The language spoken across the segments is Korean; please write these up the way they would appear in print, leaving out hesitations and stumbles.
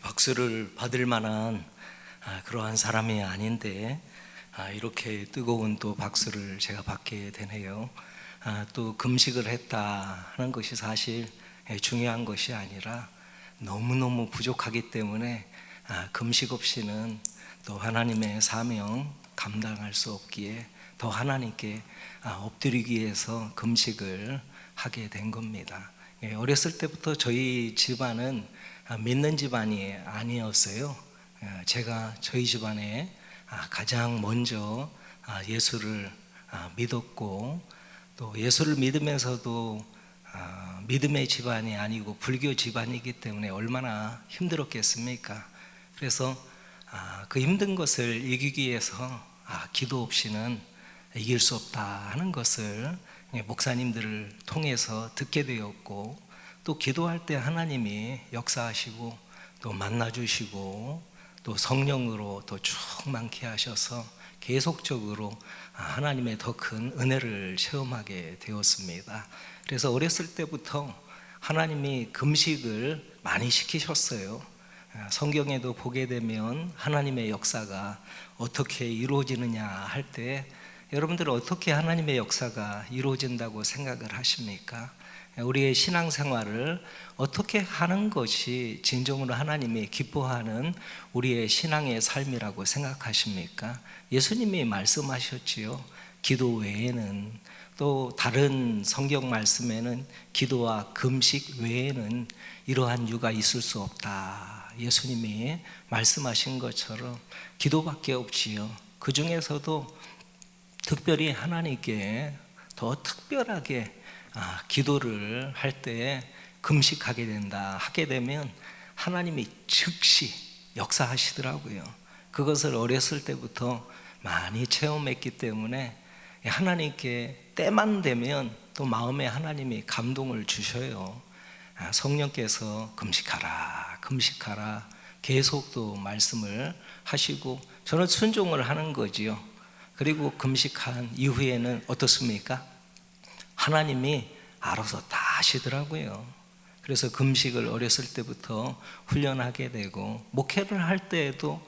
박수를 받을 만한 그러한 사람이 아닌데 이렇게 뜨거운 또 박수를 제가 받게 되네요. 또 금식을 했다 하는 것이 사실 중요한 것이 아니라 너무너무 부족하기 때문에 금식 없이는 또 하나님의 사명 감당할 수 없기에 더 하나님께 엎드리기 위해서 금식을 하게 된 겁니다. 어렸을 때부터 저희 집안은 믿는 집안이 아니었어요. 제가 저희 집안에 가장 먼저 예수를 믿었고, 또 예수를 믿으면서도 믿음의 집안이 아니고 불교 집안이기 때문에 얼마나 힘들었겠습니까? 그래서 그 힘든 것을 이기기 위해서 기도 없이는 이길 수 없다 하는 것을 목사님들을 통해서 듣게 되었고, 또 기도할 때 하나님이 역사하시고 또 만나주시고 또 성령으로 또 충만케 하셔서 계속적으로 하나님의 더 큰 은혜를 체험하게 되었습니다. 그래서 어렸을 때부터 하나님이 금식을 많이 시키셨어요. 성경에도 보게 되면 하나님의 역사가 어떻게 이루어지느냐 할 때, 여러분들은 어떻게 하나님의 역사가 이루어진다고 생각을 하십니까? 우리의 신앙생활을 어떻게 하는 것이 진정으로 하나님이 기뻐하는 우리의 신앙의 삶이라고 생각하십니까? 예수님이 말씀하셨지요. 기도 외에는, 또 다른 성경 말씀에는 기도와 금식 외에는 이러한 유가 있을 수 없다. 예수님이 말씀하신 것처럼 기도밖에 없지요. 그 중에서도 특별히 하나님께 더 특별하게 기도를 할 때 금식하게 된다 하게 되면 하나님이 즉시 역사하시더라고요. 그것을 어렸을 때부터 많이 체험했기 때문에 하나님께 때만 되면 또 마음에 하나님이 감동을 주셔요. 성령께서 금식하라 금식하라 계속 또 말씀을 하시고 저는 순종을 하는 거지요. 그리고 금식한 이후에는 어떻습니까? 하나님이 알아서 다 하시더라고요. 그래서 금식을 어렸을 때부터 훈련하게 되고, 목회를 할 때에도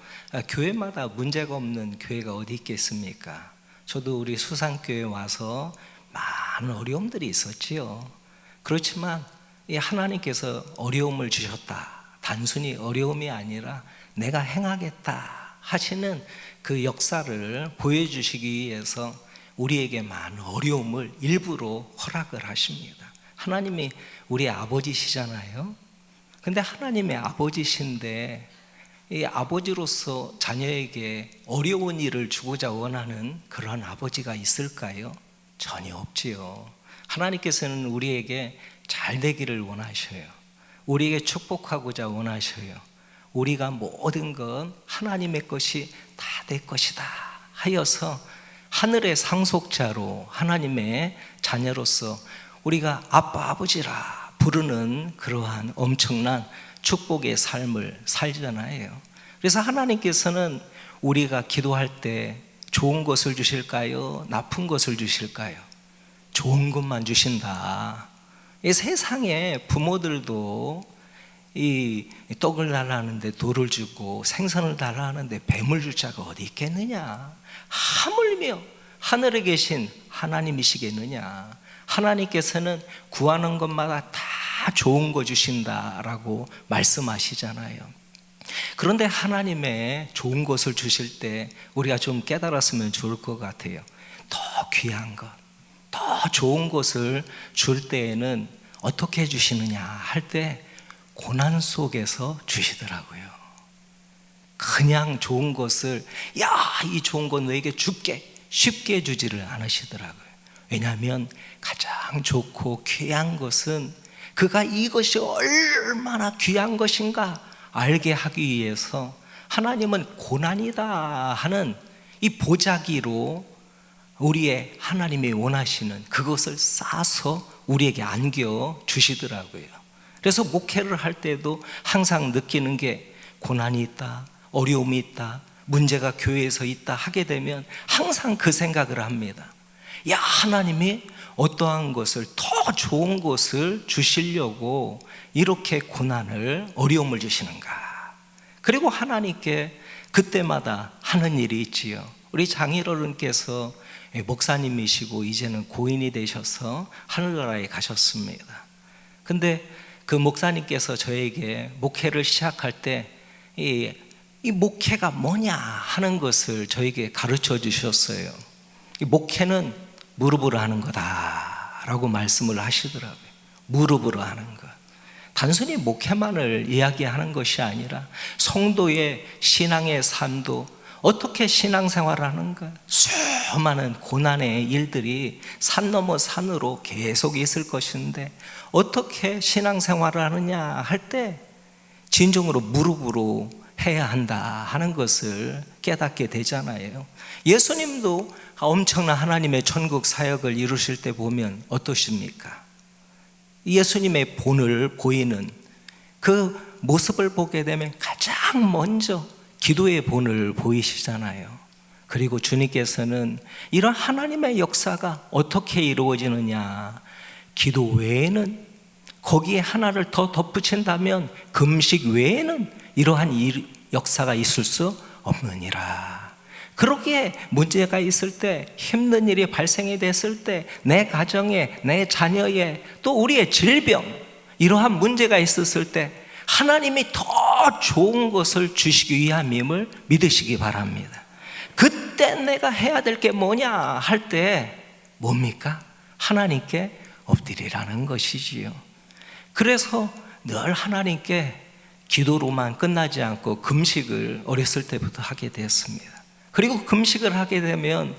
교회마다 문제가 없는 교회가 어디 있겠습니까? 저도 우리 수산교회 와서 많은 어려움들이 있었지요. 그렇지만 이 하나님께서 어려움을 주셨다, 단순히 어려움이 아니라 내가 행하겠다 하시는 그 역사를 보여주시기 위해서 우리에게 많은 어려움을 일부러 허락을 하십니다. 하나님이 우리 아버지시잖아요. 근데 하나님의 아버지신데 이 아버지로서 자녀에게 어려운 일을 주고자 원하는 그런 아버지가 있을까요? 전혀 없지요. 하나님께서는 우리에게 잘 되기를 원하셔요. 우리에게 축복하고자 원하셔요. 우리가 모든 것 하나님의 것이 다 내 것이다 하여서 하늘의 상속자로 하나님의 자녀로서 우리가 아빠 아버지라 부르는 그러한 엄청난 축복의 삶을 살잖아요. 그래서 하나님께서는 우리가 기도할 때 좋은 것을 주실까요? 나쁜 것을 주실까요? 좋은 것만 주신다. 이 세상에 부모들도 이 떡을 달라 하는데 돌을 주고 생선을 달라 하는데 뱀을 줄 자가 어디 있겠느냐? 하물며 하늘에 계신 하나님이시겠느냐? 하나님께서는 구하는 것마다 다 좋은 거 주신다라고 말씀하시잖아요. 그런데 하나님의 좋은 것을 주실 때 우리가 좀 깨달았으면 좋을 것 같아요. 더 귀한 것, 더 좋은 것을 줄 때에는 어떻게 주시느냐 할 때 고난 속에서 주시더라고요. 그냥 좋은 것을 이 좋은 건 너에게 줄게 쉽게 주지를 않으시더라고요. 왜냐하면 가장 좋고 귀한 것은 그가 이것이 얼마나 귀한 것인가 알게 하기 위해서 하나님은 고난이다 하는 이 보자기로 우리의 하나님이 원하시는 그것을 싸서 우리에게 안겨 주시더라고요. 그래서 목회를 할 때도 항상 느끼는 게 고난이 있다, 어려움이 있다, 문제가 교회에서 있다 하게 되면 항상 그 생각을 합니다. 하나님이 어떠한 것을 더 좋은 것을 주시려고 이렇게 고난을 어려움을 주시는가? 그리고 하나님께 그때마다 하는 일이 있지요. 우리 장인어른께서 목사님이시고 이제는 고인이 되셔서 하늘나라에 가셨습니다. 근데 그 목사님께서 저에게 목회를 시작할 때 이 목회가 뭐냐 하는 것을 저에게 가르쳐 주셨어요. 이 목회는 무릎으로 하는 거다라고 말씀을 하시더라고요. 무릎으로 하는 것. 단순히 목회만을 이야기하는 것이 아니라 성도의 신앙의 삶도 어떻게 신앙생활을 하는가, 수많은 고난의 일들이 산 넘어 산으로 계속 있을 것인데 어떻게 신앙생활을 하느냐 할 때 진정으로 무릎으로 해야 한다 하는 것을 깨닫게 되잖아요. 예수님도 엄청난 하나님의 천국 사역을 이루실 때 보면 어떠십니까? 예수님의 본을 보이는 그 모습을 보게 되면 가장 먼저 기도의 본을 보이시잖아요. 그리고 주님께서는 이런 하나님의 역사가 어떻게 이루어지느냐, 기도 외에는, 거기에 하나를 더 덧붙인다면 금식 외에는 이러한 역사가 있을 수 없느니라. 그러기에 문제가 있을 때, 힘든 일이 발생이 됐을 때, 내 가정에, 내 자녀에, 또 우리의 질병, 이러한 문제가 있었을 때 하나님이 더 좋은 것을 주시기 위함임을 믿으시기 바랍니다. 그때 내가 해야 될 게 뭐냐 할 때 뭡니까? 하나님께 엎드리라는 것이지요. 그래서 늘 하나님께 기도로만 끝나지 않고 금식을 어렸을 때부터 하게 되었습니다. 그리고 금식을 하게 되면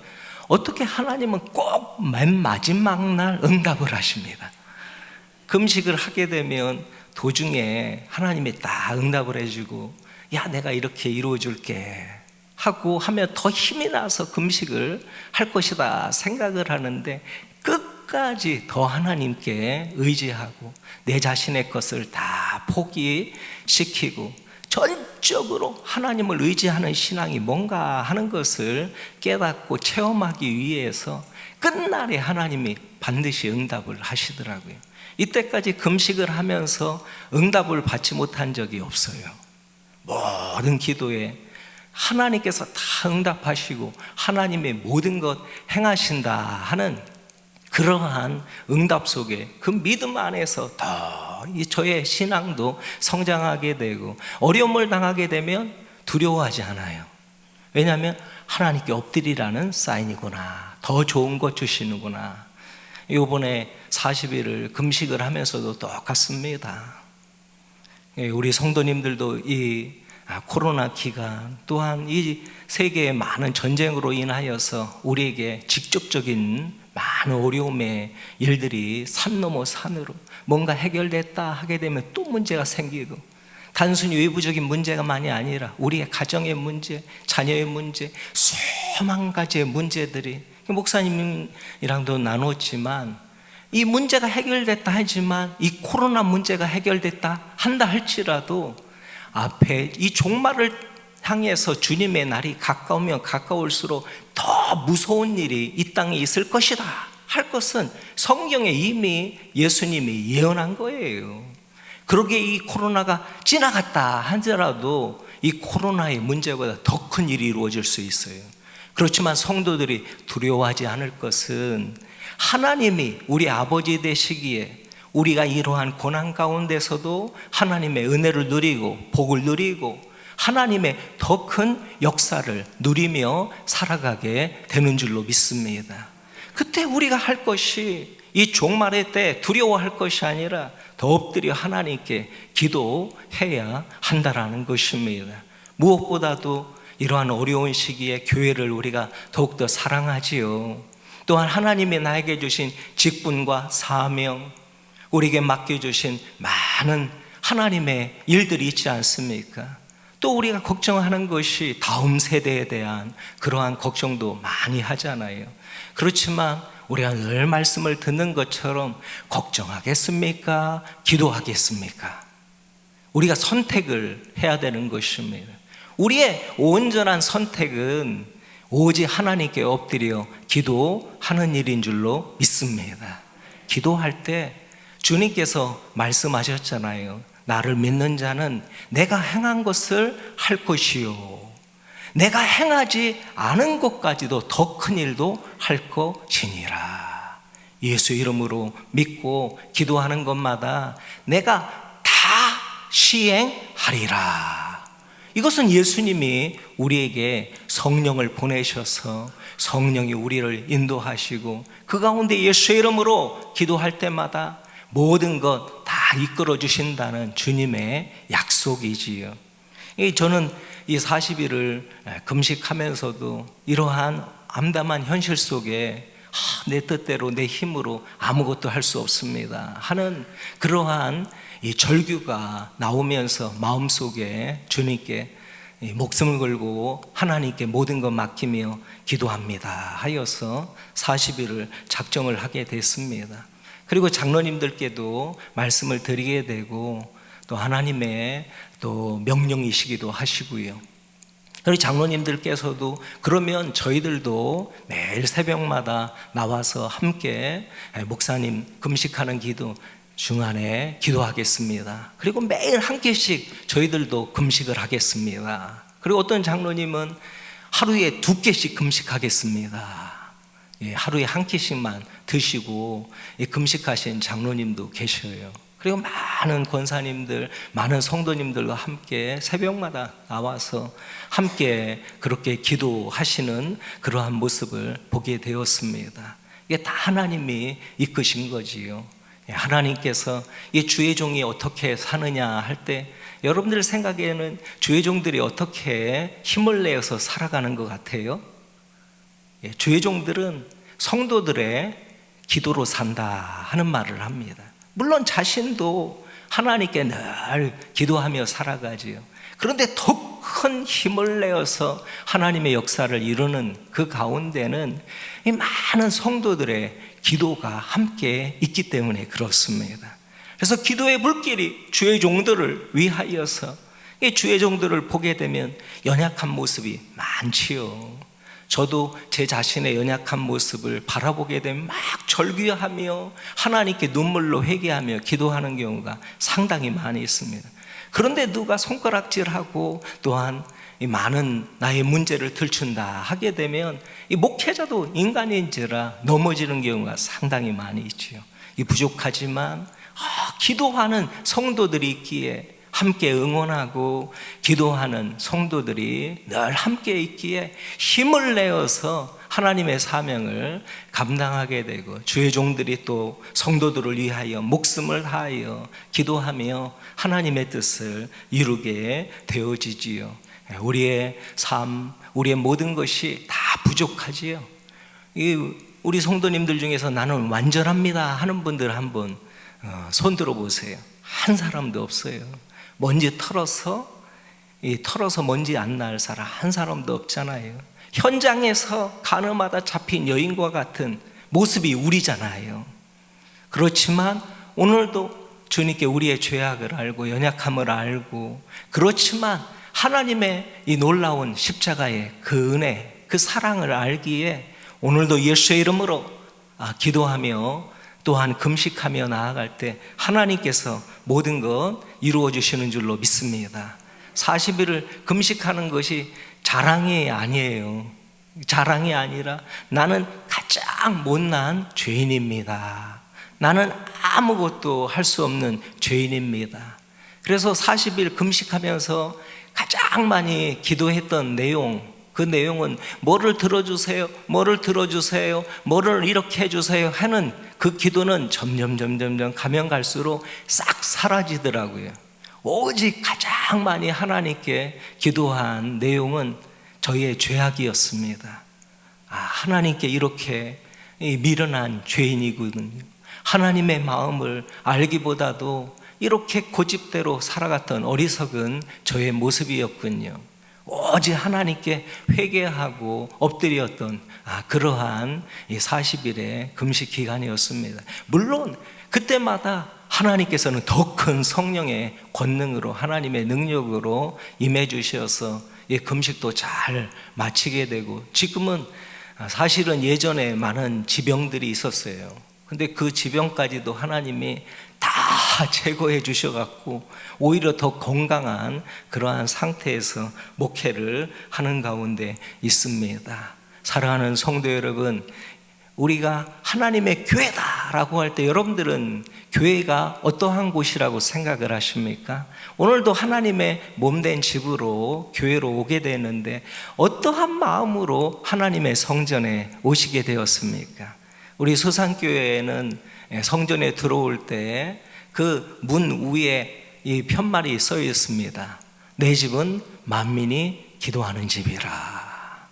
어떻게 하나님은 꼭 맨 마지막 날 응답을 하십니다. 금식을 하게 되면 도중에 하나님이 딱 응답을 해주고, 야, 내가 이렇게 이루어줄게 하고 하면 더 힘이 나서 금식을 할 것이다 생각을 하는데, 끝까지 더 하나님께 의지하고 내 자신의 것을 다 포기시키고 전적으로 하나님을 의지하는 신앙이 뭔가 하는 것을 깨닫고 체험하기 위해서 끝날에 하나님이 반드시 응답을 하시더라고요. 이때까지 금식을 하면서 응답을 받지 못한 적이 없어요. 모든 기도에 하나님께서 다 응답하시고 하나님의 모든 것 행하신다 하는 그러한 응답 속에 그 믿음 안에서 더 저의 신앙도 성장하게 되고, 어려움을 당하게 되면 두려워하지 않아요. 왜냐하면 하나님께 엎드리라는 사인이구나, 더 좋은 것 주시는구나. 이번에 40일을 금식을 하면서도 똑같습니다. 우리 성도님들도 이 코로나 기간 또한 이 세계의 많은 전쟁으로 인하여서 우리에게 직접적인 많은 어려움의 일들이 산 넘어 산으로 뭔가 해결됐다 하게 되면 또 문제가 생기고, 단순히 외부적인 문제가만이 아니라 우리의 가정의 문제, 자녀의 문제, 수만 가지의 문제들이, 목사님이랑도 나눴지만 이 문제가 해결됐다 하지만 이 코로나 문제가 해결됐다 한다 할지라도 앞에 이 종말을 향해서 주님의 날이 가까우면 가까울수록 더 무서운 일이 이 땅에 있을 것이다 할 것은 성경에 이미 예수님이 예언한 거예요. 그러기에 이 코로나가 지나갔다 하더라도 이 코로나의 문제보다 더 큰 일이 이루어질 수 있어요. 그렇지만 성도들이 두려워하지 않을 것은 하나님이 우리 아버지 되시기에 우리가 이러한 고난 가운데서도 하나님의 은혜를 누리고 복을 누리고 하나님의 더 큰 역사를 누리며 살아가게 되는 줄로 믿습니다. 그때 우리가 할 것이 이 종말의 때 두려워할 것이 아니라 더 엎드려 하나님께 기도해야 한다라는 것입니다. 무엇보다도 이러한 어려운 시기에 교회를 우리가 더욱더 사랑하지요. 또한 하나님이 나에게 주신 직분과 사명, 우리에게 맡겨주신 많은 하나님의 일들이 있지 않습니까? 또 우리가 걱정하는 것이 다음 세대에 대한 그러한 걱정도 많이 하잖아요. 그렇지만 우리가 늘 말씀을 듣는 것처럼 걱정하겠습니까? 기도하겠습니까? 우리가 선택을 해야 되는 것입니다. 우리의 온전한 선택은 오직 하나님께 엎드려 기도하는 일인 줄로 믿습니다. 기도할 때 주님께서 말씀하셨잖아요. 나를 믿는 자는 내가 행한 것을 할 것이요 내가 행하지 않은 것까지도 더 큰 일도 할 것이니라. 예수 이름으로 믿고 기도하는 것마다 내가 다 시행하리라. 이것은 예수님이 우리에게 성령을 보내셔서 성령이 우리를 인도하시고 그 가운데 예수의 이름으로 기도할 때마다 모든 것 다 이끌어 주신다는 주님의 약속이지요. 저는 이 40일을 금식하면서도 이러한 암담한 현실 속에 내 뜻대로 내 힘으로 아무것도 할 수 없습니다 하는 그러한 이 절규가 나오면서 마음속에 주님께 목숨을 걸고 하나님께 모든 것 맡기며 기도합니다 하여서 40일을 작정을 하게 됐습니다. 그리고 장로님들께도 말씀을 드리게 되고 또 하나님의 또 명령이시기도 하시고요. 그리고 장로님들께서도 그러면 저희들도 매일 새벽마다 나와서 함께 목사님 금식하는 기도 중간에 기도하겠습니다. 그리고 매일 한 끼씩 저희들도 금식을 하겠습니다. 그리고 어떤 장로님은 하루에 2끼씩 금식하겠습니다. 하루에 한 끼씩만 드시고 금식하신 장로님도 계셔요. 그리고 많은 권사님들, 많은 성도님들과 함께 새벽마다 나와서 함께 그렇게 기도하시는 그러한 모습을 보게 되었습니다. 이게 다 하나님이 이끄신 거지요. 하나님께서 이 주의 종이 어떻게 사느냐 할 때 여러분들 생각에는 주의 종들이 어떻게 힘을 내어서 살아가는 것 같아요? 주의 종들은 성도들의 기도로 산다 하는 말을 합니다. 물론 자신도 하나님께 늘 기도하며 살아가지요. 그런데 더 큰 힘을 내어서 하나님의 역사를 이루는 그 가운데는 이 많은 성도들의 기도가 함께 있기 때문에 그렇습니다. 그래서 기도의 불길이 주의 종들을 위하여서 이 주의 종들을 보게 되면 연약한 모습이 많지요. 저도 제 자신의 연약한 모습을 바라보게 되면 막 절규하며 하나님께 눈물로 회개하며 기도하는 경우가 상당히 많이 있습니다. 그런데 누가 손가락질하고 또한 이 많은 나의 문제를 들춘다 하게 되면 이 목회자도 인간인지라 넘어지는 경우가 상당히 많이 있지요. 이 부족하지만 기도하는 성도들이 있기에 함께 응원하고 기도하는 성도들이 늘 함께 있기에 힘을 내어서 하나님의 사명을 감당하게 되고 주의 종들이 또 성도들을 위하여 목숨을 다하여 기도하며 하나님의 뜻을 이루게 되어지지요. 우리의 삶, 우리의 모든 것이 다 부족하지요. 우리 성도님들 중에서 나는 완전합니다 하는 분들 한번 손 들어보세요. 한 사람도 없어요. 먼지 털어서 먼지 안 날 사람 한 사람도 없잖아요. 현장에서 가늠하다 잡힌 여인과 같은 모습이 우리잖아요. 그렇지만 오늘도 주님께 우리의 죄악을 알고 연약함을 알고 그렇지만 하나님의 이 놀라운 십자가의 그 은혜, 그 사랑을 알기에 오늘도 예수의 이름으로 기도하며 또한 금식하며 나아갈 때 하나님께서 모든 것 이루어 주시는 줄로 믿습니다. 40일을 금식하는 것이 자랑이 아니에요. 자랑이 아니라 나는 가장 못난 죄인입니다. 나는 아무것도 할 수 없는 죄인입니다. 그래서 40일 금식하면서 가장 많이 기도했던 내용, 그 내용은 뭐를 들어주세요, 뭐를 들어주세요, 뭐를 이렇게 해주세요 하는 그 기도는 점점 가면 갈수록 싹 사라지더라고요. 오직 가장 많이 하나님께 기도한 내용은 저희의 죄악이었습니다. 하나님께 이렇게 미련한 죄인이거든요. 하나님의 마음을 알기보다도 이렇게 고집대로 살아갔던 어리석은 저의 모습이었군요. 오직 하나님께 회개하고 엎드렸던 그러한 40일의 금식 기간이었습니다. 물론 그때마다 하나님께서는 더 큰 성령의 권능으로 하나님의 능력으로 임해 주셔서 금식도 잘 마치게 되고 지금은 사실은 예전에 많은 지병들이 있었어요. 근데 그 지병까지도 하나님이 다 제거해 주셔갖고 오히려 더 건강한 그러한 상태에서 목회를 하는 가운데 있습니다. 사랑하는 성도 여러분, 우리가 하나님의 교회다라고 할 때 여러분들은 교회가 어떠한 곳이라고 생각을 하십니까? 오늘도 하나님의 몸된 집으로 교회로 오게 되는데 어떠한 마음으로 하나님의 성전에 오시게 되었습니까? 우리 소산교회에는 성전에 들어올 때 그 문 위에 이 편말이 써 있습니다. 내 집은 만민이 기도하는 집이라.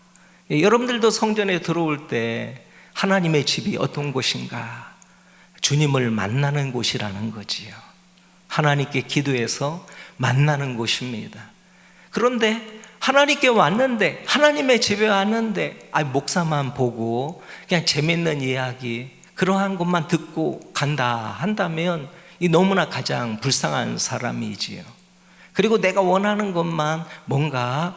여러분들도 성전에 들어올 때 하나님의 집이 어떤 곳인가? 주님을 만나는 곳이라는 거지요. 하나님께 기도해서 만나는 곳입니다. 그런데 하나님께 왔는데, 하나님의 집에 왔는데 목사만 보고 그냥 재밌는 이야기 그러한 것만 듣고 간다 한다면 이 너무나 가장 불쌍한 사람이지요. 그리고 내가 원하는 것만 뭔가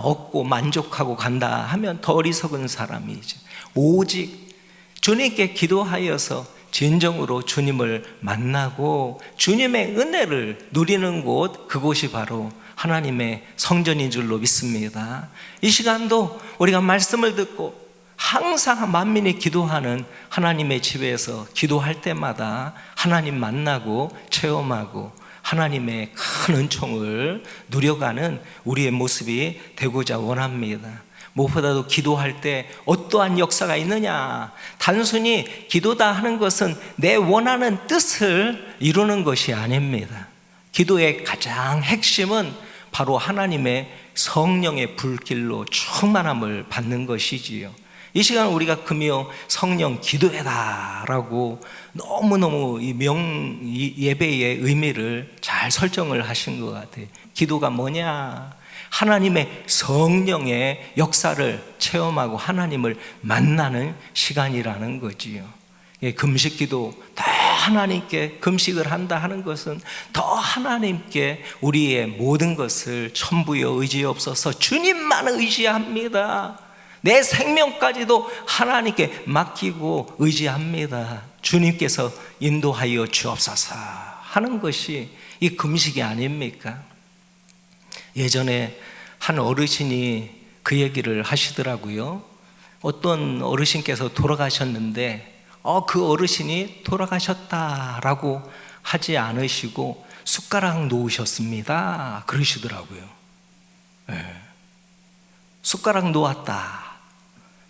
얻고 만족하고 간다 하면 더 어리석은 사람이죠. 오직 주님께 기도하여서 진정으로 주님을 만나고 주님의 은혜를 누리는 곳, 그곳이 바로 하나님의 성전인 줄로 믿습니다. 이 시간도 우리가 말씀을 듣고 항상 만민이 기도하는 하나님의 집에서 기도할 때마다 하나님 만나고 체험하고 하나님의 큰 은총을 누려가는 우리의 모습이 되고자 원합니다. 무엇보다도 기도할 때 어떠한 역사가 있느냐? 단순히 기도다 하는 것은 내 원하는 뜻을 이루는 것이 아닙니다. 기도의 가장 핵심은 바로 하나님의 성령의 불길로 충만함을 받는 것이지요. 이 시간 우리가 금요 성령 기도해라라고 너무너무 이 예배의 의미를 잘 설정을 하신 것 같아요. 기도가 뭐냐? 하나님의 성령의 역사를 체험하고 하나님을 만나는 시간이라는 거지요. 금식 기도, 더 하나님께 금식을 한다 하는 것은 더 하나님께 우리의 모든 것을 천부여 의지없어서 주님만 의지합니다. 내 생명까지도 하나님께 맡기고 의지합니다. 주님께서 인도하여 주옵소서 하는 것이 이 금식이 아닙니까? 예전에 한 어르신이 그 얘기를 하시더라고요. 어떤 어르신께서 돌아가셨는데 그 어르신이 돌아가셨다라고 하지 않으시고 숟가락 놓으셨습니다 그러시더라고요. 네. 숟가락 놓았다,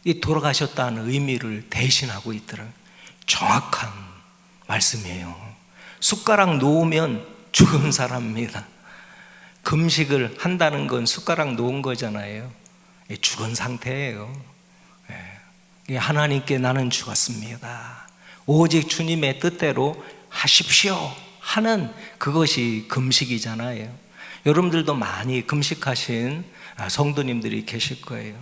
이 돌아가셨다는 의미를 대신하고 있더라고요. 정확한 말씀이에요. 숟가락 놓으면 죽은 사람입니다. 금식을 한다는 건 숟가락 놓은 거잖아요. 죽은 상태예요. 하나님께 나는 죽었습니다. 오직 주님의 뜻대로 하십시오 하는 그것이 금식이잖아요. 여러분들도 많이 금식하신 성도님들이 계실 거예요.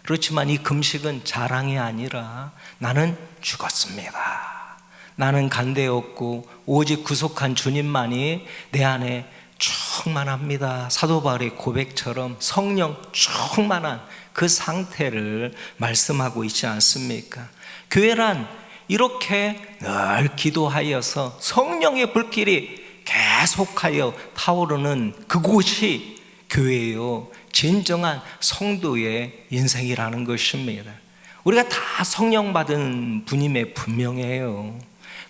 그렇지만 이 금식은 자랑이 아니라 나는 죽었습니다. 나는 간대없고 오직 구속한 주님만이 내 안에 충만합니다. 사도 바울의 고백처럼 성령 충만한 그 상태를 말씀하고 있지 않습니까? 교회란 이렇게 늘 기도하여서 성령의 불길이 계속하여 타오르는 그곳이 교회요, 진정한 성도의 인생이라는 것입니다. 우리가 다 성령 받은 분임에 분명해요.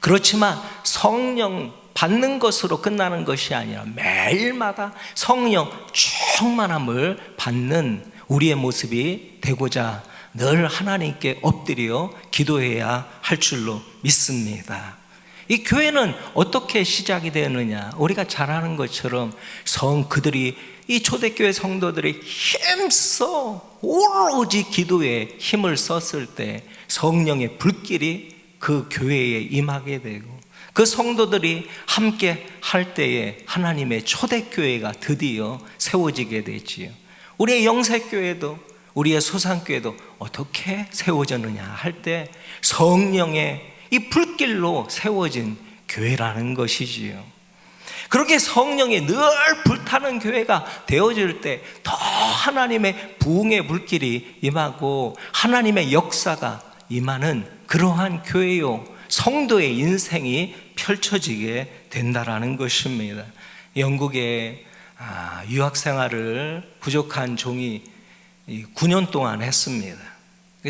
그렇지만 성령 받는 것으로 끝나는 것이 아니라 매일마다 성령 충만함을 받는 우리의 모습이 되고자 늘 하나님께 엎드려 기도해야 할 줄로 믿습니다. 이 교회는 어떻게 시작이 되느냐? 우리가 잘 아는 것처럼 그들이 이 초대교회 성도들이 힘써 오로지 기도에 힘을 썼을 때 성령의 불길이 그 교회에 임하게 되고 그 성도들이 함께 할 때에 하나님의 초대교회가 드디어 세워지게 되지요. 우리의 영세교회도 우리의 소산교회도 어떻게 세워졌느냐 할 때 성령의 이 불길로 세워진 교회라는 것이지요. 그렇게 성령이 늘 불타는 교회가 되어질 때 더 하나님의 부흥의 불길이 임하고 하나님의 역사가 임하는 그러한 교회요, 성도의 인생이 펼쳐지게 된다라는 것입니다. 영국에 유학 생활을 부족한 종이 9년 동안 했습니다.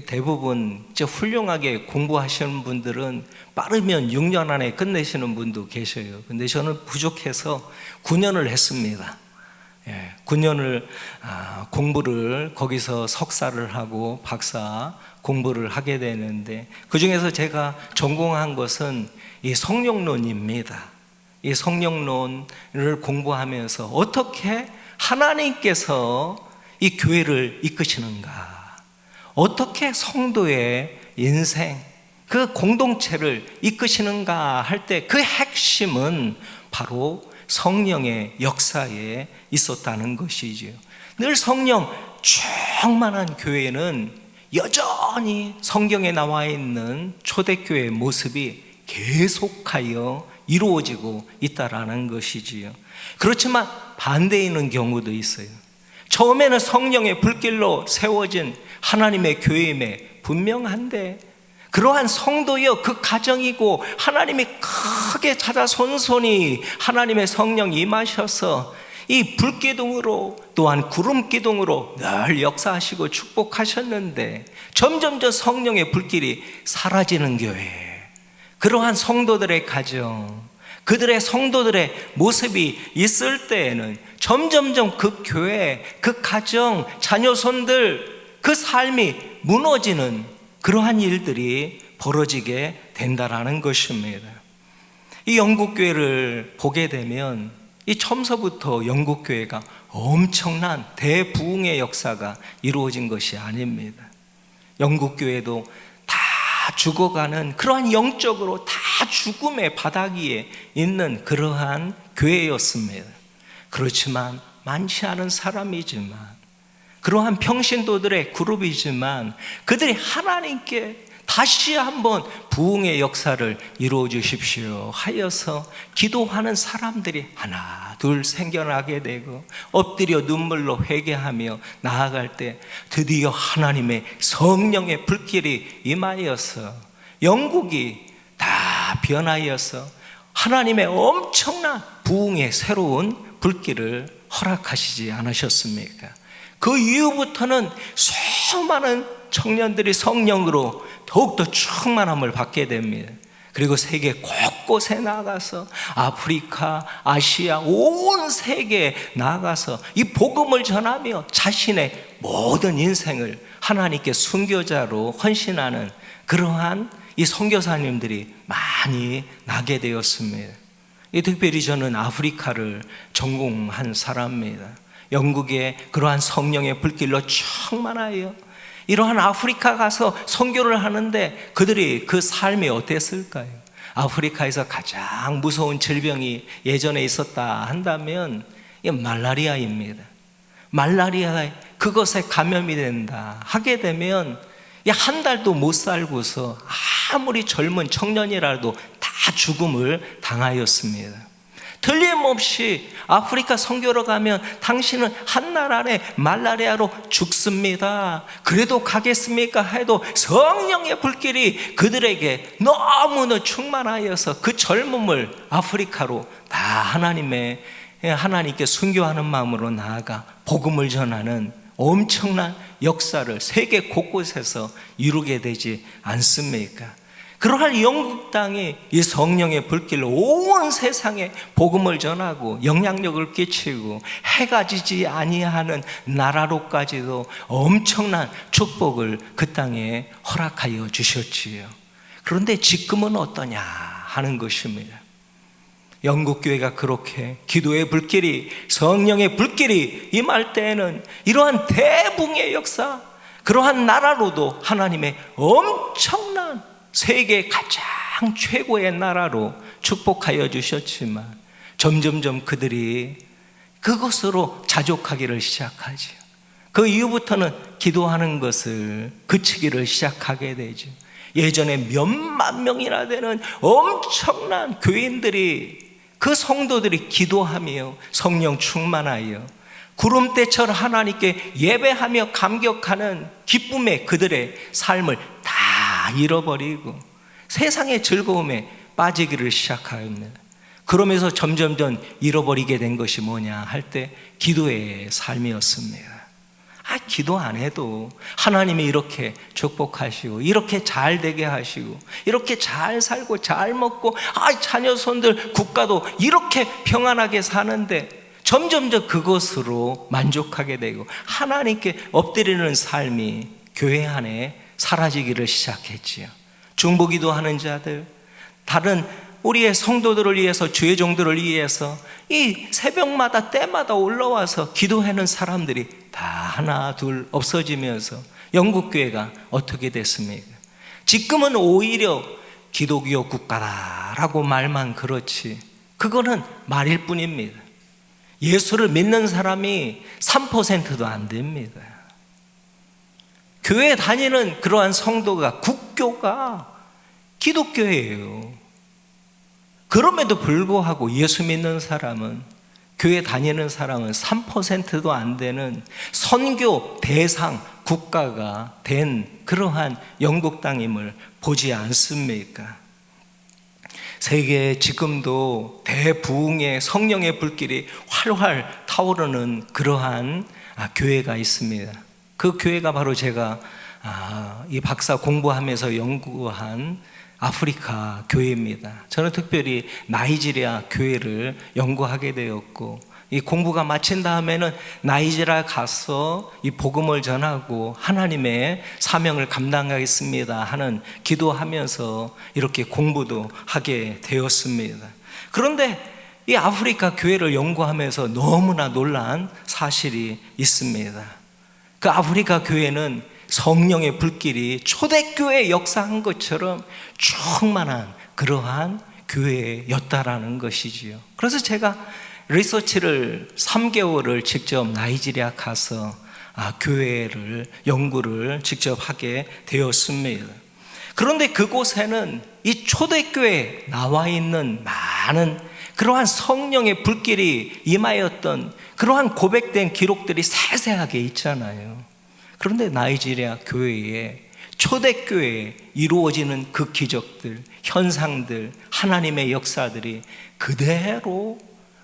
대부분 훌륭하게 공부하시는 분들은 빠르면 6년 안에 끝내시는 분도 계셔요. 근데 저는 부족해서 9년을 했습니다. 9년을 공부를 거기서 석사를 하고 박사 공부를 하게 되는데, 그 중에서 제가 전공한 것은 이 성령론입니다. 이 성령론을 공부하면서 어떻게 하나님께서 이 교회를 이끄시는가, 어떻게 성도의 인생, 그 공동체를 이끄시는가 할 때 그 핵심은 바로 성령의 역사에 있었다는 것이지요. 늘 성령 충만한 교회는 여전히 성경에 나와 있는 초대교회의 모습이 계속하여 이루어지고 있다라는 것이지요. 그렇지만 반대에 있는 경우도 있어요. 처음에는 성령의 불길로 세워진 하나님의 교회임에 분명한데, 그러한 성도여 그 가정이고 하나님이 크게 찾아 손손이 하나님의 성령이 임하셔서 이 불기둥으로 또한 구름기둥으로 늘 역사하시고 축복하셨는데, 점점 저 성령의 불길이 사라지는 교회, 그러한 성도들의 가정, 그들의 성도들의 모습이 있을 때에는 점점점 그 교회, 그 가정, 자녀손들 그 삶이 무너지는 그러한 일들이 벌어지게 된다라는 것입니다. 이 영국교회를 보게 되면 이 처음서부터 영국교회가 엄청난 대부흥의 역사가 이루어진 것이 아닙니다. 영국교회도 다 죽어가는, 그러한 영적으로 다 죽음의 바닥위에 있는 그러한 교회였습니다. 그렇지만 많지 않은 사람이지만, 그러한 평신도들의 그룹이지만 그들이 하나님께 다시 한번 부흥의 역사를 이루어 주십시오 하여서 기도하는 사람들이 하나 둘 생겨나게 되고, 엎드려 눈물로 회개하며 나아갈 때 드디어 하나님의 성령의 불길이 임하여서 영국이 다 변하여서 하나님의 엄청난 부흥의 새로운 불길을 허락하시지 않으셨습니까? 그 이후부터는 수많은 청년들이 성령으로 더욱더 충만함을 받게 됩니다. 그리고 세계 곳곳에 나가서 아프리카, 아시아, 온 세계에 나가서 이 복음을 전하며 자신의 모든 인생을 하나님께 순교자로 헌신하는 그러한 이 선교사님들이 많이 나게 되었습니다. 특별히 저는 아프리카를 전공한 사람입니다. 영국의 그러한 성령의 불길로 충만하여 이러한 아프리카 가서 선교를 하는데 그들이 그 삶이 어땠을까요? 아프리카에서 가장 무서운 질병이 예전에 있었다 한다면 이게 말라리아입니다. 말라리아에 그것에 감염이 된다 하게 되면 한 달도 못 살고서 아무리 젊은 청년이라도 다 죽음을 당하였습니다. 틀림없이 아프리카 선교로 가면 당신은 한 날 안에 말라리아로 죽습니다. 그래도 가겠습니까? 해도 성령의 불길이 그들에게 너무나 충만하여서 그 젊음을 아프리카로 다 하나님께 순교하는 마음으로 나아가 복음을 전하는 엄청난 역사를 세계 곳곳에서 이루게 되지 않습니까? 그러한 영국 땅이 이 성령의 불길로 온 세상에 복음을 전하고 영향력을 끼치고 해가 지지 아니하는 나라로까지도 엄청난 축복을 그 땅에 허락하여 주셨지요. 그런데 지금은 어떠냐 하는 것입니다. 영국 교회가 그렇게 기도의 불길이, 성령의 불길이 임할 때에는 이러한 대붕의 역사, 그러한 나라로도 하나님의 엄청난 세계 가장 최고의 나라로 축복하여 주셨지만 점점점 그들이 그것으로 자족하기를 시작하죠. 그 이후부터는 기도하는 것을 그치기를 시작하게 되죠. 예전에 몇만 명이나 되는 엄청난 교인들이, 그 성도들이 기도하며 성령 충만하여 구름대처럼 하나님께 예배하며 감격하는 기쁨에 그들의 삶을 다 잃어버리고 세상의 즐거움에 빠지기를 시작합니다. 그러면서 점점점 잃어버리게 된 것이 뭐냐 할 때 기도의 삶이었습니다. 기도 안 해도 하나님이 이렇게 축복하시고 이렇게 잘 되게 하시고 이렇게 잘 살고 잘 먹고 자녀 손들 국가도 이렇게 평안하게 사는데 점점점 그것으로 만족하게 되고 하나님께 엎드리는 삶이 교회 안에 사라지기를 시작했지요. 중보기도 하는 자들, 다른 우리의 성도들을 위해서, 주의 종들을 위해서 이 새벽마다 때마다 올라와서 기도하는 사람들이 다 하나 둘 없어지면서 영국교회가 어떻게 됐습니까? 지금은 오히려 기독교 국가다라고 말만 그렇지 그거는 말일 뿐입니다. 예수를 믿는 사람이 3%도 안 됩니다. 교회 다니는 그러한 성도가, 국교가 기독교예요. 그럼에도 불구하고 예수 믿는 사람은, 교회 다니는 사람은 3%도 안 되는 선교 대상 국가가 된 그러한 영국 땅임을 보지 않습니까? 세계에 지금도 대부흥의 성령의 불길이 활활 타오르는 그러한 교회가 있습니다. 그 교회가 바로 제가 이 박사 공부하면서 연구한 아프리카 교회입니다. 저는 특별히 나이지리아 교회를 연구하게 되었고, 이 공부가 마친 다음에는 나이지리아 가서 이 복음을 전하고 하나님의 사명을 감당하겠습니다 하는 기도하면서 이렇게 공부도 하게 되었습니다. 그런데 이 아프리카 교회를 연구하면서 너무나 놀란 사실이 있습니다. 그 아프리카 교회는 성령의 불길이 초대교회 역사한 것처럼 충만한 그러한 교회였다라는 것이지요. 그래서 제가 리서치를 3개월을 직접 나이지리아 가서 교회를 연구를 직접 하게 되었습니다. 그런데 그곳에는 이 초대교회에 나와 있는 많은 그러한 성령의 불길이 임하였던 그러한 고백된 기록들이 세세하게 있잖아요. 그런데 나이지리아 교회에, 초대교회에 이루어지는 그 기적들, 현상들, 하나님의 역사들이 그대로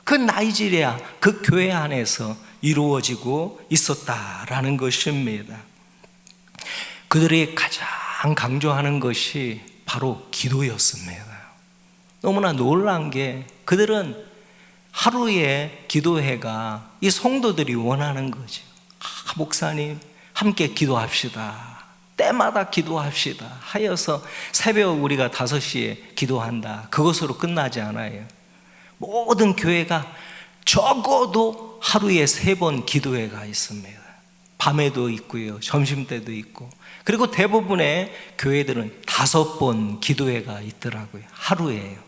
그 나이지리아 그 교회 안에서 이루어지고 있었다라는 것입니다. 그들이 가장 강조하는 것이 바로 기도였습니다. 너무나 놀란 게 그들은 하루의 기도회가 이 성도들이 원하는 거죠. 목사님 함께 기도합시다, 때마다 기도합시다 하여서 새벽 우리가 5시에 기도한다, 그것으로 끝나지 않아요. 모든 교회가 적어도 하루에 3번 기도회가 있습니다. 밤에도 있고요, 점심때도 있고, 그리고 대부분의 교회들은 5번 기도회가 있더라고요. 하루에요.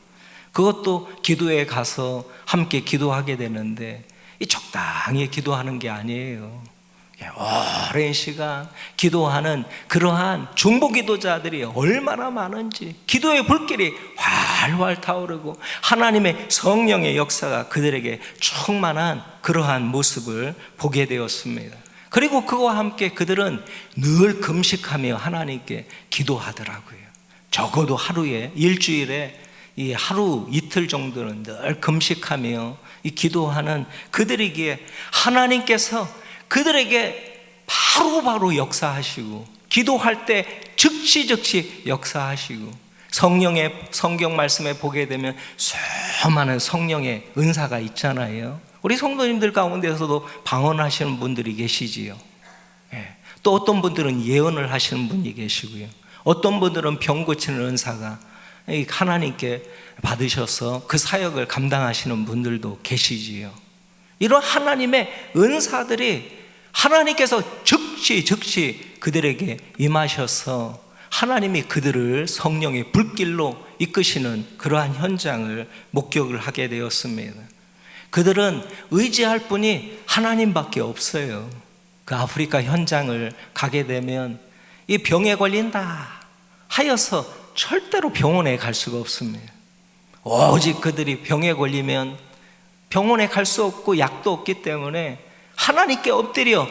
그것도 기도회에 가서 함께 기도하게 되는데 이 적당히 기도하는 게 아니에요. 오랜 시간 기도하는 그러한 중보 기도자들이 얼마나 많은지, 기도의 불길이 활활 타오르고 하나님의 성령의 역사가 그들에게 충만한 그러한 모습을 보게 되었습니다. 그리고 그와 함께 그들은 늘 금식하며 하나님께 기도하더라고요. 적어도 하루에, 일주일에 이 하루 이틀 정도는 늘 금식하며 이 기도하는 그들에게 하나님께서 그들에게 바로바로 역사하시고, 기도할 때 즉시 역사하시고, 성경 말씀에 보게 되면 수많은 성령의 은사가 있잖아요. 우리 성도님들 가운데서도 방언하시는 분들이 계시지요. 또 어떤 분들은 예언을 하시는 분이 계시고요, 어떤 분들은 병 고치는 은사가 하나님께 받으셔서 그 사역을 감당하시는 분들도 계시지요. 이런 하나님의 은사들이 하나님께서 즉시 그들에게 임하셔서 하나님이 그들을 성령의 불길로 이끄시는 그러한 현장을 목격을 하게 되었습니다. 그들은 의지할 분이 하나님밖에 없어요. 그 아프리카 현장을 가게 되면 이 병에 걸린다 하여서 절대로 병원에 갈 수가 없습니다. 오직 그들이 병에 걸리면 병원에 갈 수 없고 약도 없기 때문에 하나님께 엎드려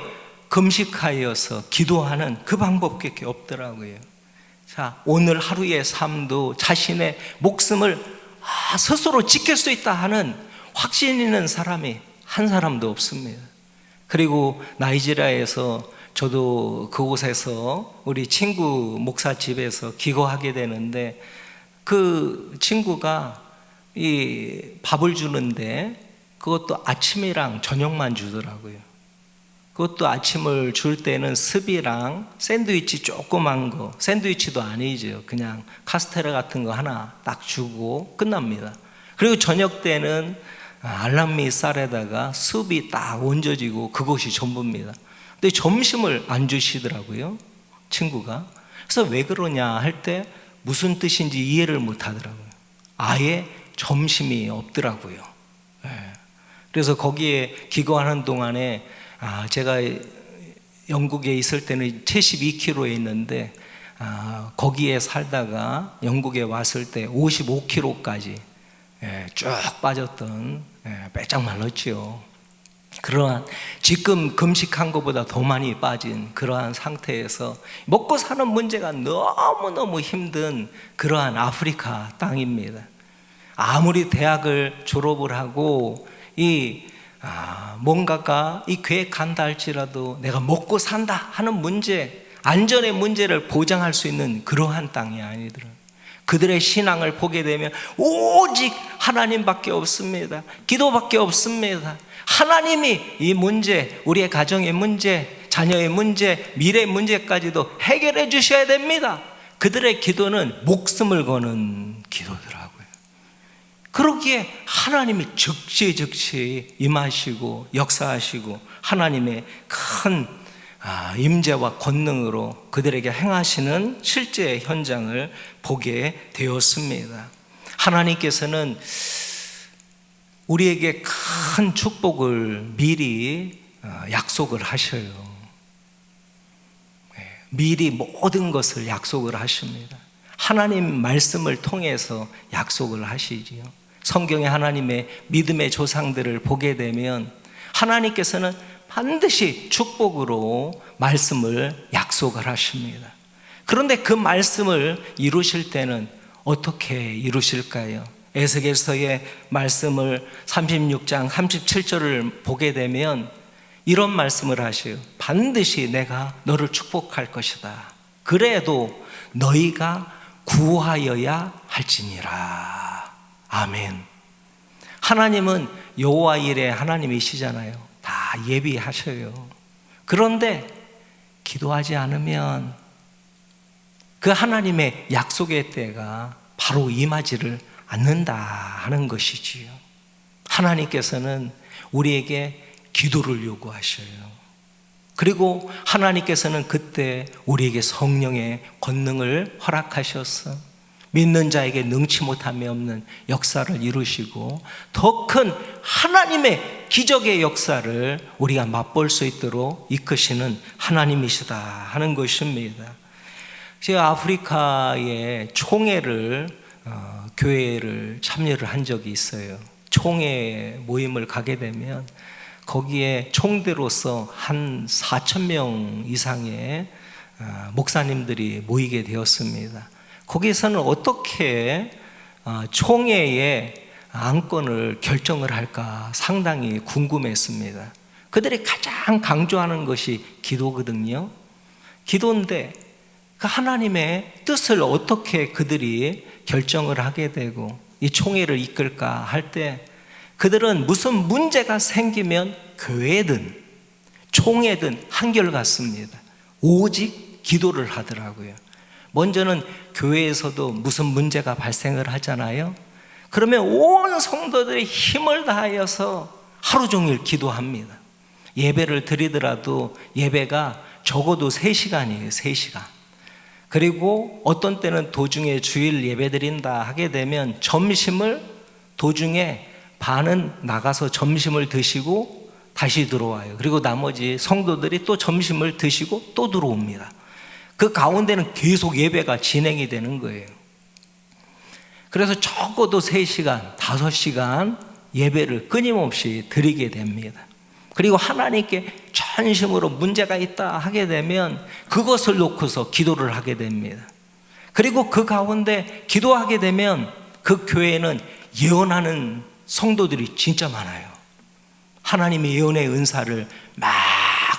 금식하여서 기도하는 그 방법밖에 없더라고요. 자, 오늘 하루의 삶도 자신의 목숨을 스스로 지킬 수 있다 하는 확신 있는 사람이 한 사람도 없습니다. 그리고 나이지리아에서 저도 그곳에서 우리 친구 목사 집에서 기거하게 되는데, 그 친구가 이 밥을 주는데 그것도 아침이랑 저녁만 주더라고요. 그것도 아침을 줄 때는 습이랑 샌드위치 조그만 거, 샌드위치도 아니죠, 그냥 카스테라 같은 거 하나 딱 주고 끝납니다. 그리고 저녁 때는 알람미 쌀에다가 습이 딱 얹어지고 그것이 전부입니다. 근데 점심을 안 주시더라고요, 친구가. 그래서 왜 그러냐 할 때 무슨 뜻인지 이해를 못 하더라고요. 아예 점심이 없더라고요. 그래서 거기에 기거하는 동안에 제가 영국에 있을 때는 72kg에 있는데, 거기에 살다가 영국에 왔을 때 55kg까지 쭉 빠졌던, 빼짝 말랐죠. 그러한 지금 금식한 것보다 더 많이 빠진 그러한 상태에서 먹고 사는 문제가 너무너무 힘든 그러한 아프리카 땅입니다. 아무리 대학을 졸업을 하고 뭔가가 이 교회 간다 할지라도 내가 먹고 산다 하는 문제, 안전의 문제를 보장할 수 있는 그러한 땅이 아니더라고요. 그들의 신앙을 보게 되면 오직 하나님밖에 없습니다. 기도밖에 없습니다. 하나님이 이 문제, 우리의 가정의 문제, 자녀의 문제, 미래의 문제까지도 해결해 주셔야 됩니다. 그들의 기도는 목숨을 거는 기도더라고요. 그러기에 하나님이 즉시 임하시고 역사하시고 하나님의 큰 임재와 권능으로 그들에게 행하시는 실제 현장을 보게 되었습니다. 하나님께서는 우리에게 큰 축복을 미리 약속을 하셔요. 미리 모든 것을 약속을 하십니다. 하나님 말씀을 통해서 약속을 하시지요. 성경에 하나님의 믿음의 조상들을 보게 되면 하나님께서는 반드시 축복으로 말씀을 약속을 하십니다. 그런데 그 말씀을 이루실 때는 어떻게 이루실까요? 에스겔서의 말씀을 36장 37절을 보게 되면 이런 말씀을 하셔요. 반드시 내가 너를 축복할 것이다. 그래도 너희가 구하여야 할지니라. 아멘. 하나님은 여호와 일의 하나님이시잖아요. 다 예비하셔요. 그런데 기도하지 않으면 그 하나님의 약속의 때가 바로 임하지를 않는다 하는 것이지요. 하나님께서는 우리에게 기도를 요구하셔요. 그리고 하나님께서는 그때 우리에게 성령의 권능을 허락하셔서 믿는 자에게 능치 못함이 없는 역사를 이루시고 더 큰 하나님의 기적의 역사를 우리가 맛볼 수 있도록 이끄시는 하나님이시다 하는 것입니다. 제가 아프리카의 총회를 교회를 참여를 한 적이 있어요. 총회 모임을 가게 되면 거기에 총대로서 한 4,000명 이상의 목사님들이 모이게 되었습니다. 거기에서는 어떻게 총회의 안건을 결정을 할까 상당히 궁금했습니다. 그들이 가장 강조하는 것이 기도거든요. 기도인데 그 하나님의 뜻을 어떻게 그들이 결정을 하게 되고 이 총회를 이끌까 할 때 그들은 무슨 문제가 생기면 교회든 총회든 한결같습니다. 오직 기도를 하더라고요. 먼저는 교회에서도 무슨 문제가 발생을 하잖아요. 그러면 온 성도들이 힘을 다하여서 하루 종일 기도합니다. 예배를 드리더라도 예배가 적어도 3시간이에요. 3시간. 그리고 어떤 때는 도중에 주일 예배 드린다 하게 되면 점심을 도중에 반은 나가서 점심을 드시고 다시 들어와요. 그리고 나머지 성도들이 또 점심을 드시고 또 들어옵니다. 그 가운데는 계속 예배가 진행이 되는 거예요. 그래서 적어도 3시간, 5시간 예배를 끊임없이 드리게 됩니다. 그리고 하나님께 전심으로 문제가 있다 하게 되면 그것을 놓고서 기도를 하게 됩니다. 그리고 그 가운데 기도하게 되면 그 교회에는 예언하는 성도들이 진짜 많아요. 하나님의 예언의 은사를 막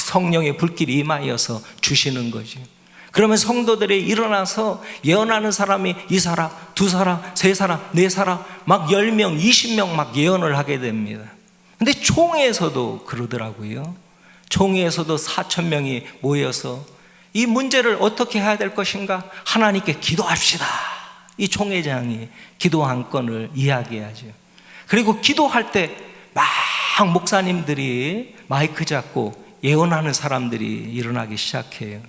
성령의 불길이 임하여서 주시는 거죠. 그러면 성도들이 일어나서 예언하는 사람이 이 사람, 두 사람, 세 사람, 네 사람, 막 10명, 20명 막 예언을 하게 됩니다. 근데 총회에서도 그러더라고요. 총회에서도 4,000명이 모여서 이 문제를 어떻게 해야 될 것인가? 하나님께 기도합시다. 이 총회장이 기도 한 건을 이야기하죠. 그리고 기도할 때 막 목사님들이 마이크 잡고 예언하는 사람들이 일어나기 시작해요.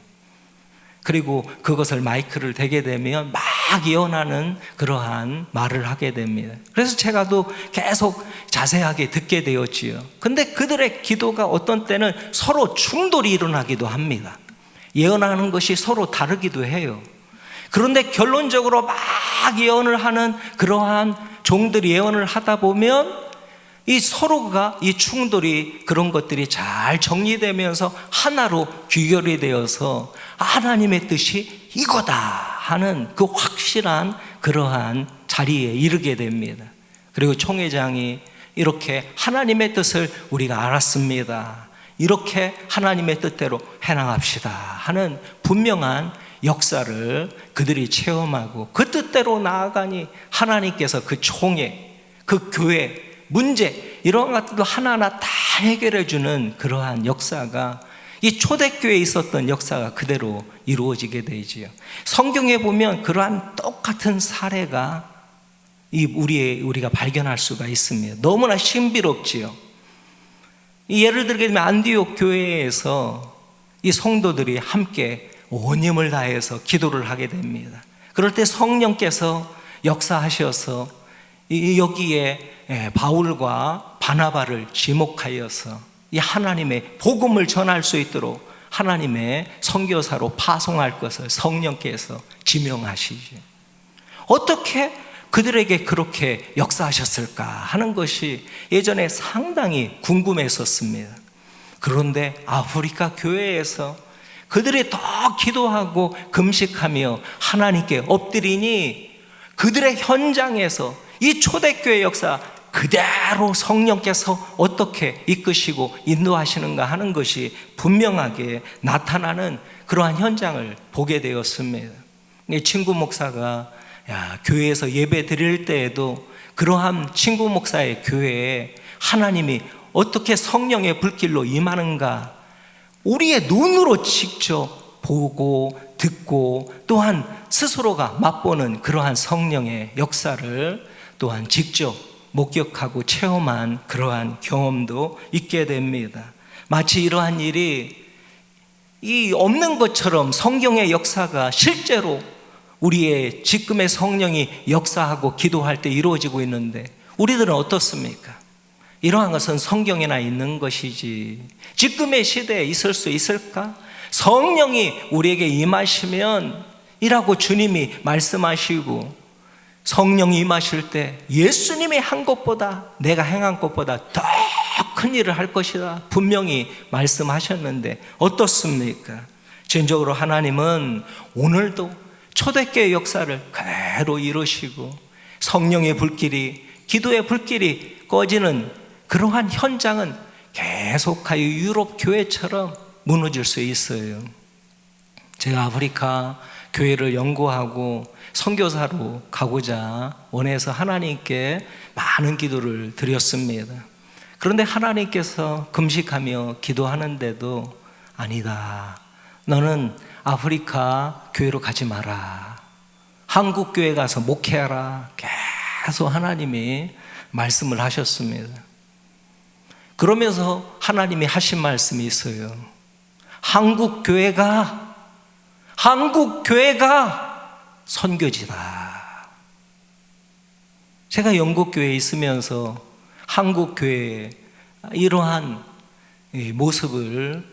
그리고 그것을 마이크를 대게 되면 막 예언하는 그러한 말을 하게 됩니다. 그래서 제가 또 계속 자세하게 듣게 되었지요. 근데 그들의 기도가 어떤 때는 서로 충돌이 일어나기도 합니다. 예언하는 것이 서로 다르기도 해요. 그런데 결론적으로 막 예언을 하는 그러한 종들이 예언을 하다 보면 이 서로가 이 충돌이 그런 것들이 잘 정리되면서 하나로 귀결이 되어서 하나님의 뜻이 이거다 하는 그 확실한 그러한 자리에 이르게 됩니다. 그리고 총회장이 이렇게 하나님의 뜻을 우리가 알았습니다. 이렇게 하나님의 뜻대로 해나갑시다 하는 분명한 역사를 그들이 체험하고 그 뜻대로 나아가니 하나님께서 그 총회, 그 교회 문제 이런 것들도 하나하나 다 해결해주는 그러한 역사가 이 초대교회에 있었던 역사가 그대로 이루어지게 되지요. 성경에 보면 그러한 똑같은 사례가 우리가 발견할 수가 있습니다. 너무나 신비롭지요. 예를 들게 되면 안디옥 교회에서 이 성도들이 함께 온 힘을 다해서 기도를 하게 됩니다. 그럴 때 성령께서 역사하셔서 여기에 바울과 바나바를 지목하여서 이 하나님의 복음을 전할 수 있도록 하나님의 선교사로 파송할 것을 성령께서 지명하시죠. 어떻게 그들에게 그렇게 역사하셨을까 하는 것이 예전에 상당히 궁금했었습니다. 그런데 아프리카 교회에서 그들이 더 기도하고 금식하며 하나님께 엎드리니 그들의 현장에서 이 초대교회 역사 그대로 성령께서 어떻게 이끄시고 인도하시는가 하는 것이 분명하게 나타나는 그러한 현장을 보게 되었습니다. 친구 목사가 교회에서 예배 드릴 때에도 그러한 친구 목사의 교회에 하나님이 어떻게 성령의 불길로 임하는가 우리의 눈으로 직접 보고 듣고 또한 스스로가 맛보는 그러한 성령의 역사를 또한 직접 목격하고 체험한 그러한 경험도 있게 됩니다. 마치 이러한 일이 없는 것처럼 성경의 역사가 실제로 우리의 지금의 성령이 역사하고 기도할 때 이루어지고 있는데 우리들은 어떻습니까? 이러한 것은 성경에나 있는 것이지 지금의 시대에 있을 수 있을까? 성령이 우리에게 임하시면 이라고 주님이 말씀하시고 성령이 임하실 때 예수님이 한 것보다 내가 행한 것보다 더 큰 일을 할 것이다 분명히 말씀하셨는데 어떻습니까? 전적으로 하나님은 오늘도 초대교회 역사를 그대로 이루시고 성령의 불길이 기도의 불길이 꺼지는 그러한 현장은 계속하여 유럽 교회처럼 무너질 수 있어요. 제가 아프리카 교회를 연구하고 선교사로 가고자 원해서 하나님께 많은 기도를 드렸습니다. 그런데 하나님께서 금식하며 기도하는데도 아니다. 너는 아프리카 교회로 가지 마라. 한국 교회 가서 목회하라. 계속 하나님이 말씀을 하셨습니다. 그러면서 하나님이 하신 말씀이 있어요. 한국 교회가 선교지다. 제가 영국 교회에 있으면서 한국 교회의 이러한 모습을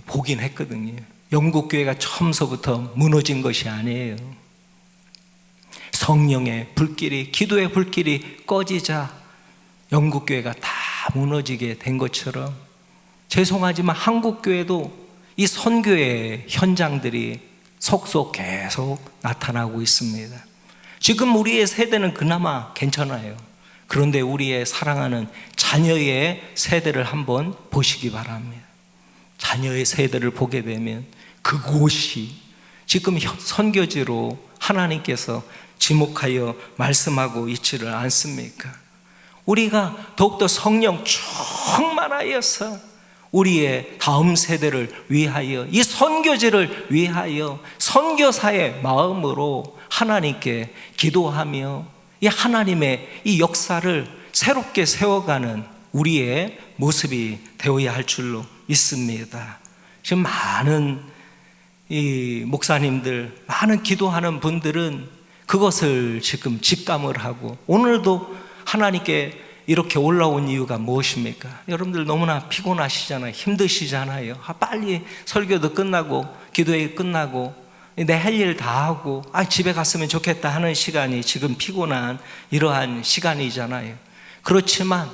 보긴 했거든요. 영국 교회가 처음서부터 무너진 것이 아니에요. 성령의 불길이, 기도의 불길이 꺼지자 영국 교회가 다 무너지게 된 것처럼 죄송하지만 한국 교회도 이 선교의 현장들이 속속 계속 나타나고 있습니다. 지금 우리의 세대는 그나마 괜찮아요. 그런데 우리의 사랑하는 자녀의 세대를 한번 보시기 바랍니다. 자녀의 세대를 보게 되면 그곳이 지금 선교지로 하나님께서 지목하여 말씀하고 있지를 않습니까? 우리가 더욱더 성령 충만하여서 우리의 다음 세대를 위하여, 이 선교지를 위하여 선교사의 마음으로 하나님께 기도하며 이 하나님의 이 역사를 새롭게 세워가는 우리의 모습이 되어야 할 줄로 믿습니다. 지금 많은 이 목사님들, 많은 기도하는 분들은 그것을 지금 직감을 하고, 오늘도 하나님께 이렇게 올라온 이유가 무엇입니까? 여러분들 너무나 피곤하시잖아요. 힘드시잖아요. 빨리 설교도 끝나고 기도회 끝나고 내 할 일 다 하고 집에 갔으면 좋겠다 하는 시간이 지금 피곤한 이러한 시간이잖아요. 그렇지만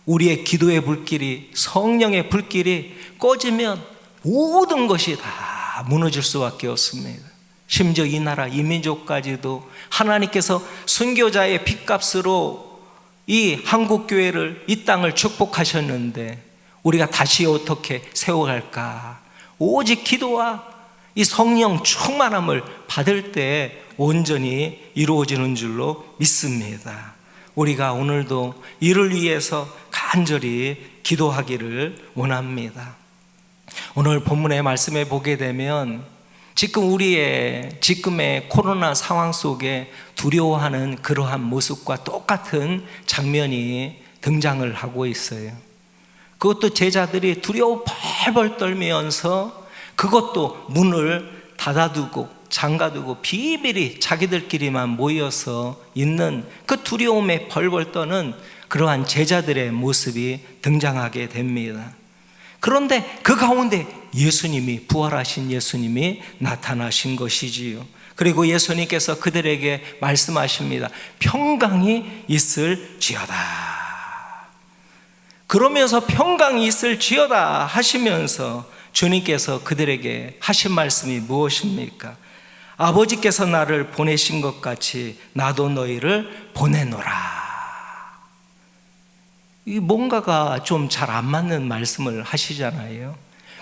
우리의 기도의 불길이, 성령의 불길이 꺼지면 모든 것이 다 무너질 수밖에 없습니다. 심지어 이 나라, 이 민족까지도 하나님께서 순교자의 핏값으로 이 한국교회를, 이 땅을 축복하셨는데 우리가 다시 어떻게 세워갈까? 오직 기도와 이 성령 충만함을 받을 때 온전히 이루어지는 줄로 믿습니다. 우리가 오늘도 이를 위해서 간절히 기도하기를 원합니다. 오늘 본문의 말씀에 보게 되면 지금의 코로나 상황 속에 두려워하는 그러한 모습과 똑같은 장면이 등장을 하고 있어요. 그것도 제자들이 두려워 벌벌 떨면서 그것도 문을 닫아두고 잠가두고 비밀히 자기들끼리만 모여서 있는 그 두려움에 벌벌 떠는 그러한 제자들의 모습이 등장하게 됩니다. 그런데 그 가운데 예수님이, 부활하신 예수님이 나타나신 것이지요. 그리고 예수님께서 그들에게 말씀하십니다. 평강이 있을지어다. 그러면서 평강이 있을지어다 하시면서 주님께서 그들에게 하신 말씀이 무엇입니까? 아버지께서 나를 보내신 것 같이 나도 너희를 보내노라. 이 뭔가가 좀 잘 안 맞는 말씀을 하시잖아요.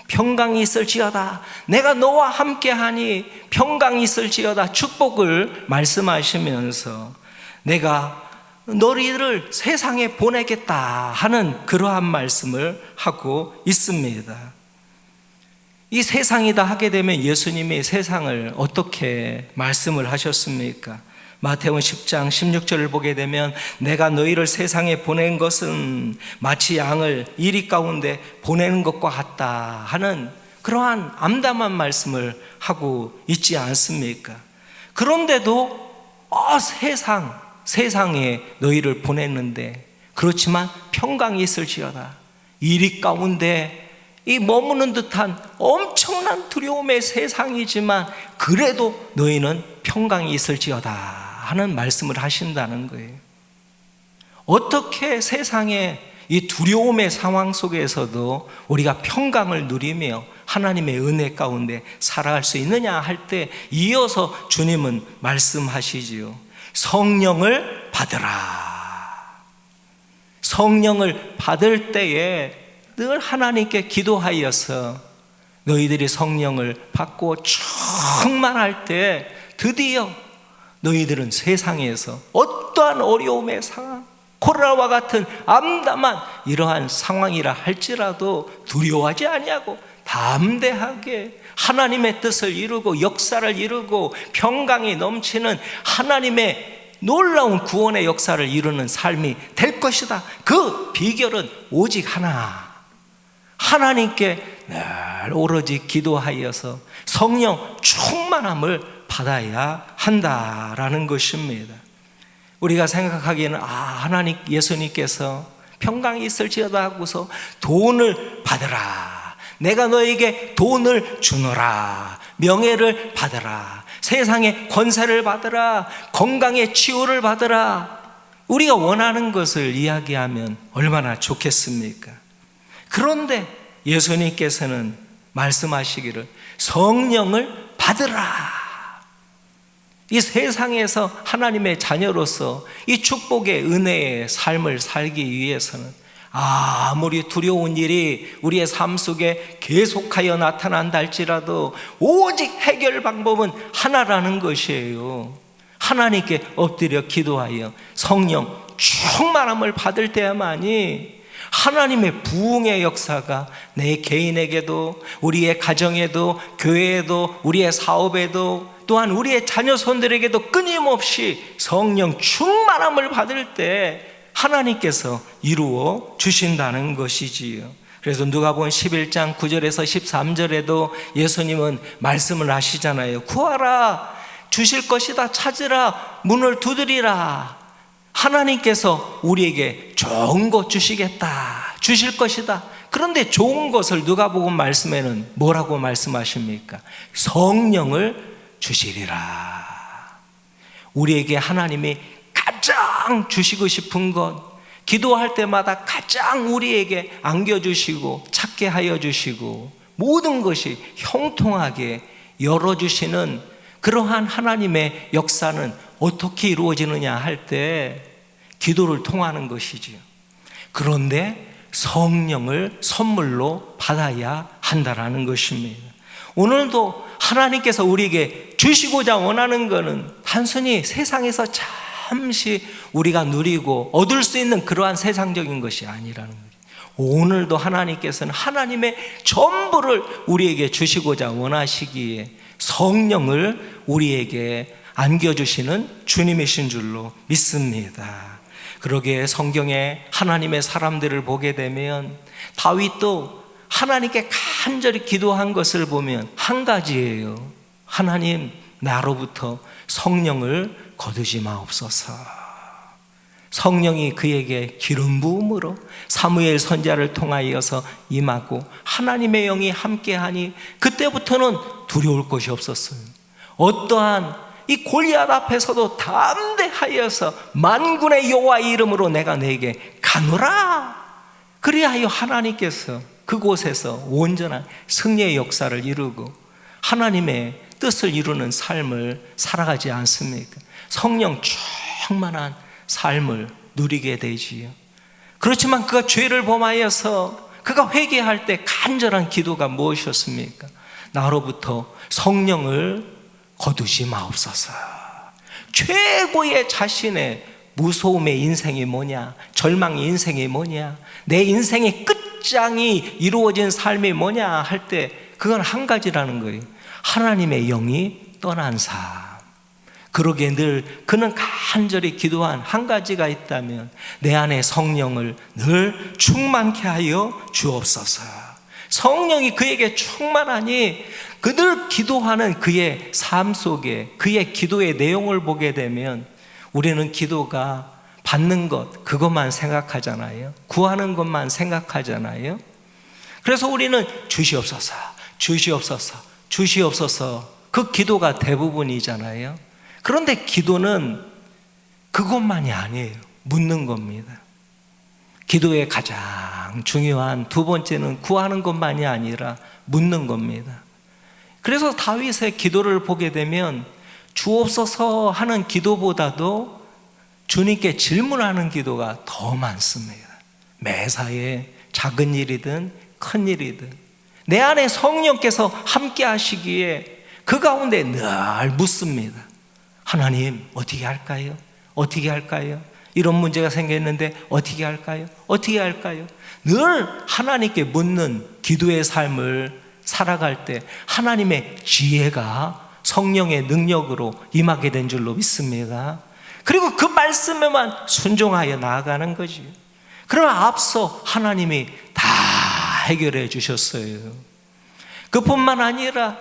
평강이 있을지어다. 내가 너와 함께하니 평강이 있을지어다. 축복을 말씀하시면서 내가 너희를 세상에 보내겠다 하는 그러한 말씀을 하고 있습니다. 이 세상이다 하게 되면 예수님이 세상을 어떻게 말씀을 하셨습니까? 마태복음 10장 16절을 보게 되면 내가 너희를 세상에 보낸 것은 마치 양을 이리 가운데 보내는 것과 같다 하는 그러한 암담한 말씀을 하고 있지 않습니까? 그런데도 세상에 너희를 보냈는데 그렇지만 평강이 있을지어다. 이리 가운데 이 머무는 듯한 엄청난 두려움의 세상이지만 그래도 너희는 평강이 있을지어다 하는 말씀을 하신다는 거예요. 어떻게 세상의 이 두려움의 상황 속에서도 우리가 평강을 누리며 하나님의 은혜 가운데 살아갈 수 있느냐 할 때 이어서 주님은 말씀하시지요. 성령을 받으라. 성령을 받을 때에 늘 하나님께 기도하여서 너희들이 성령을 받고 충만할 때 드디어 너희들은 세상에서 어떠한 어려움의 상황, 코로나와 같은 암담한 이러한 상황이라 할지라도 두려워하지 아니하고 담대하게 하나님의 뜻을 이루고 역사를 이루고 평강이 넘치는 하나님의 놀라운 구원의 역사를 이루는 삶이 될 것이다. 그 비결은 오직 하나, 하나님께 늘 오로지 기도하여서 성령 충만함을 받아야 한다라는 것입니다. 우리가 생각하기에는 하나님, 예수님께서 평강이 있을지어다 하고서 돈을 받으라, 내가 너에게 돈을 주노라, 명예를 받으라, 세상의 권세를 받으라, 건강의 치유를 받으라, 우리가 원하는 것을 이야기하면 얼마나 좋겠습니까? 그런데 예수님께서는 말씀하시기를 성령을 받으라. 이 세상에서 하나님의 자녀로서 이 축복의 은혜의 삶을 살기 위해서는 아무리 두려운 일이 우리의 삶 속에 계속하여 나타난다 할지라도 오직 해결 방법은 하나라는 것이에요. 하나님께 엎드려 기도하여 성령 충만함을 받을 때야만이 하나님의 부흥의 역사가 내 개인에게도, 우리의 가정에도, 교회에도, 우리의 사업에도, 또한 우리의 자녀손들에게도 끊임없이 성령 충만함을 받을 때 하나님께서 이루어 주신다는 것이지요. 그래서 누가복음 11장 9절에서 13절에도 예수님은 말씀을 하시잖아요. 구하라, 주실 것이다. 찾으라, 문을 두드리라. 하나님께서 우리에게 좋은 것 주시겠다, 주실 것이다. 그런데 좋은 것을 누가복음 말씀에는 뭐라고 말씀하십니까? 성령을 주시리라. 우리에게 하나님이 가장 주시고 싶은 것, 기도할 때마다 가장 우리에게 안겨주시고 찾게 하여 주시고 모든 것이 형통하게 열어주시는 그러한 하나님의 역사는 어떻게 이루어지느냐 할 때 기도를 통하는 것이지요. 그런데 성령을 선물로 받아야 한다라는 것입니다. 오늘도 하나님께서 우리에게 주시고자 원하는 것은 단순히 세상에서 잠시 우리가 누리고 얻을 수 있는 그러한 세상적인 것이 아니라는 거죠. 오늘도 하나님께서는 하나님의 전부를 우리에게 주시고자 원하시기에 성령을 우리에게 안겨주시는 주님이신 줄로 믿습니다. 그러기에 성경에 하나님의 사람들을 보게 되면 다윗도 하나님께 간절히 기도한 것을 보면 한 가지예요. 하나님, 나로부터 성령을 거두지 마옵소서. 성령이 그에게 기름 부음으로 사무엘 선지자를 통하여서 임하고 하나님의 영이 함께하니 그때부터는 두려울 것이 없었어요. 어떠한 이 골리앗 앞에서도 담대하여서 만군의 여호와의 이름으로 내가 너에게 가노라. 그리하여 하나님께서 그곳에서 온전한 승리의 역사를 이루고 하나님의 뜻을 이루는 삶을 살아가지 않습니까? 성령 충만한 삶을 누리게 되지요. 그렇지만 그가 죄를 범하여서 그가 회개할 때 간절한 기도가 무엇이었습니까? 나로부터 성령을 거두지 마옵소서. 최고의 자신의 무서움의 인생이 뭐냐, 절망의 인생이 뭐냐, 내 인생의 끝장이 이루어진 삶이 뭐냐 할 때 그건 한 가지라는 거예요. 하나님의 영이 떠난 삶. 그러기에 늘 그는 간절히 기도한 한 가지가 있다면 내 안에 성령을 늘 충만케 하여 주옵소서. 성령이 그에게 충만하니 그들 기도하는 그의 삶 속에 그의 기도의 내용을 보게 되면 우리는 기도가 받는 것, 그것만 생각하잖아요. 구하는 것만 생각하잖아요. 그래서 우리는 주시옵소서, 주시옵소서, 주시옵소서, 그 기도가 대부분이잖아요. 그런데 기도는 그것만이 아니에요. 묻는 겁니다. 기도의 가장 중요한 두 번째는 구하는 것만이 아니라 묻는 겁니다. 그래서 다윗의 기도를 보게 되면 주옵소서 하는 기도보다도 주님께 질문하는 기도가 더 많습니다. 매사에 작은 일이든 큰 일이든 내 안에 성령께서 함께 하시기에 그 가운데 늘 묻습니다. 하나님, 어떻게 할까요? 어떻게 할까요? 이런 문제가 생겼는데 어떻게 할까요? 어떻게 할까요? 늘 하나님께 묻는 기도의 삶을 살아갈 때 하나님의 지혜가 성령의 능력으로 임하게 된 줄로 믿습니다. 그리고 그 말씀에만 순종하여 나아가는 거지. 그러나 앞서 하나님이 다 해결해 주셨어요. 그뿐만 아니라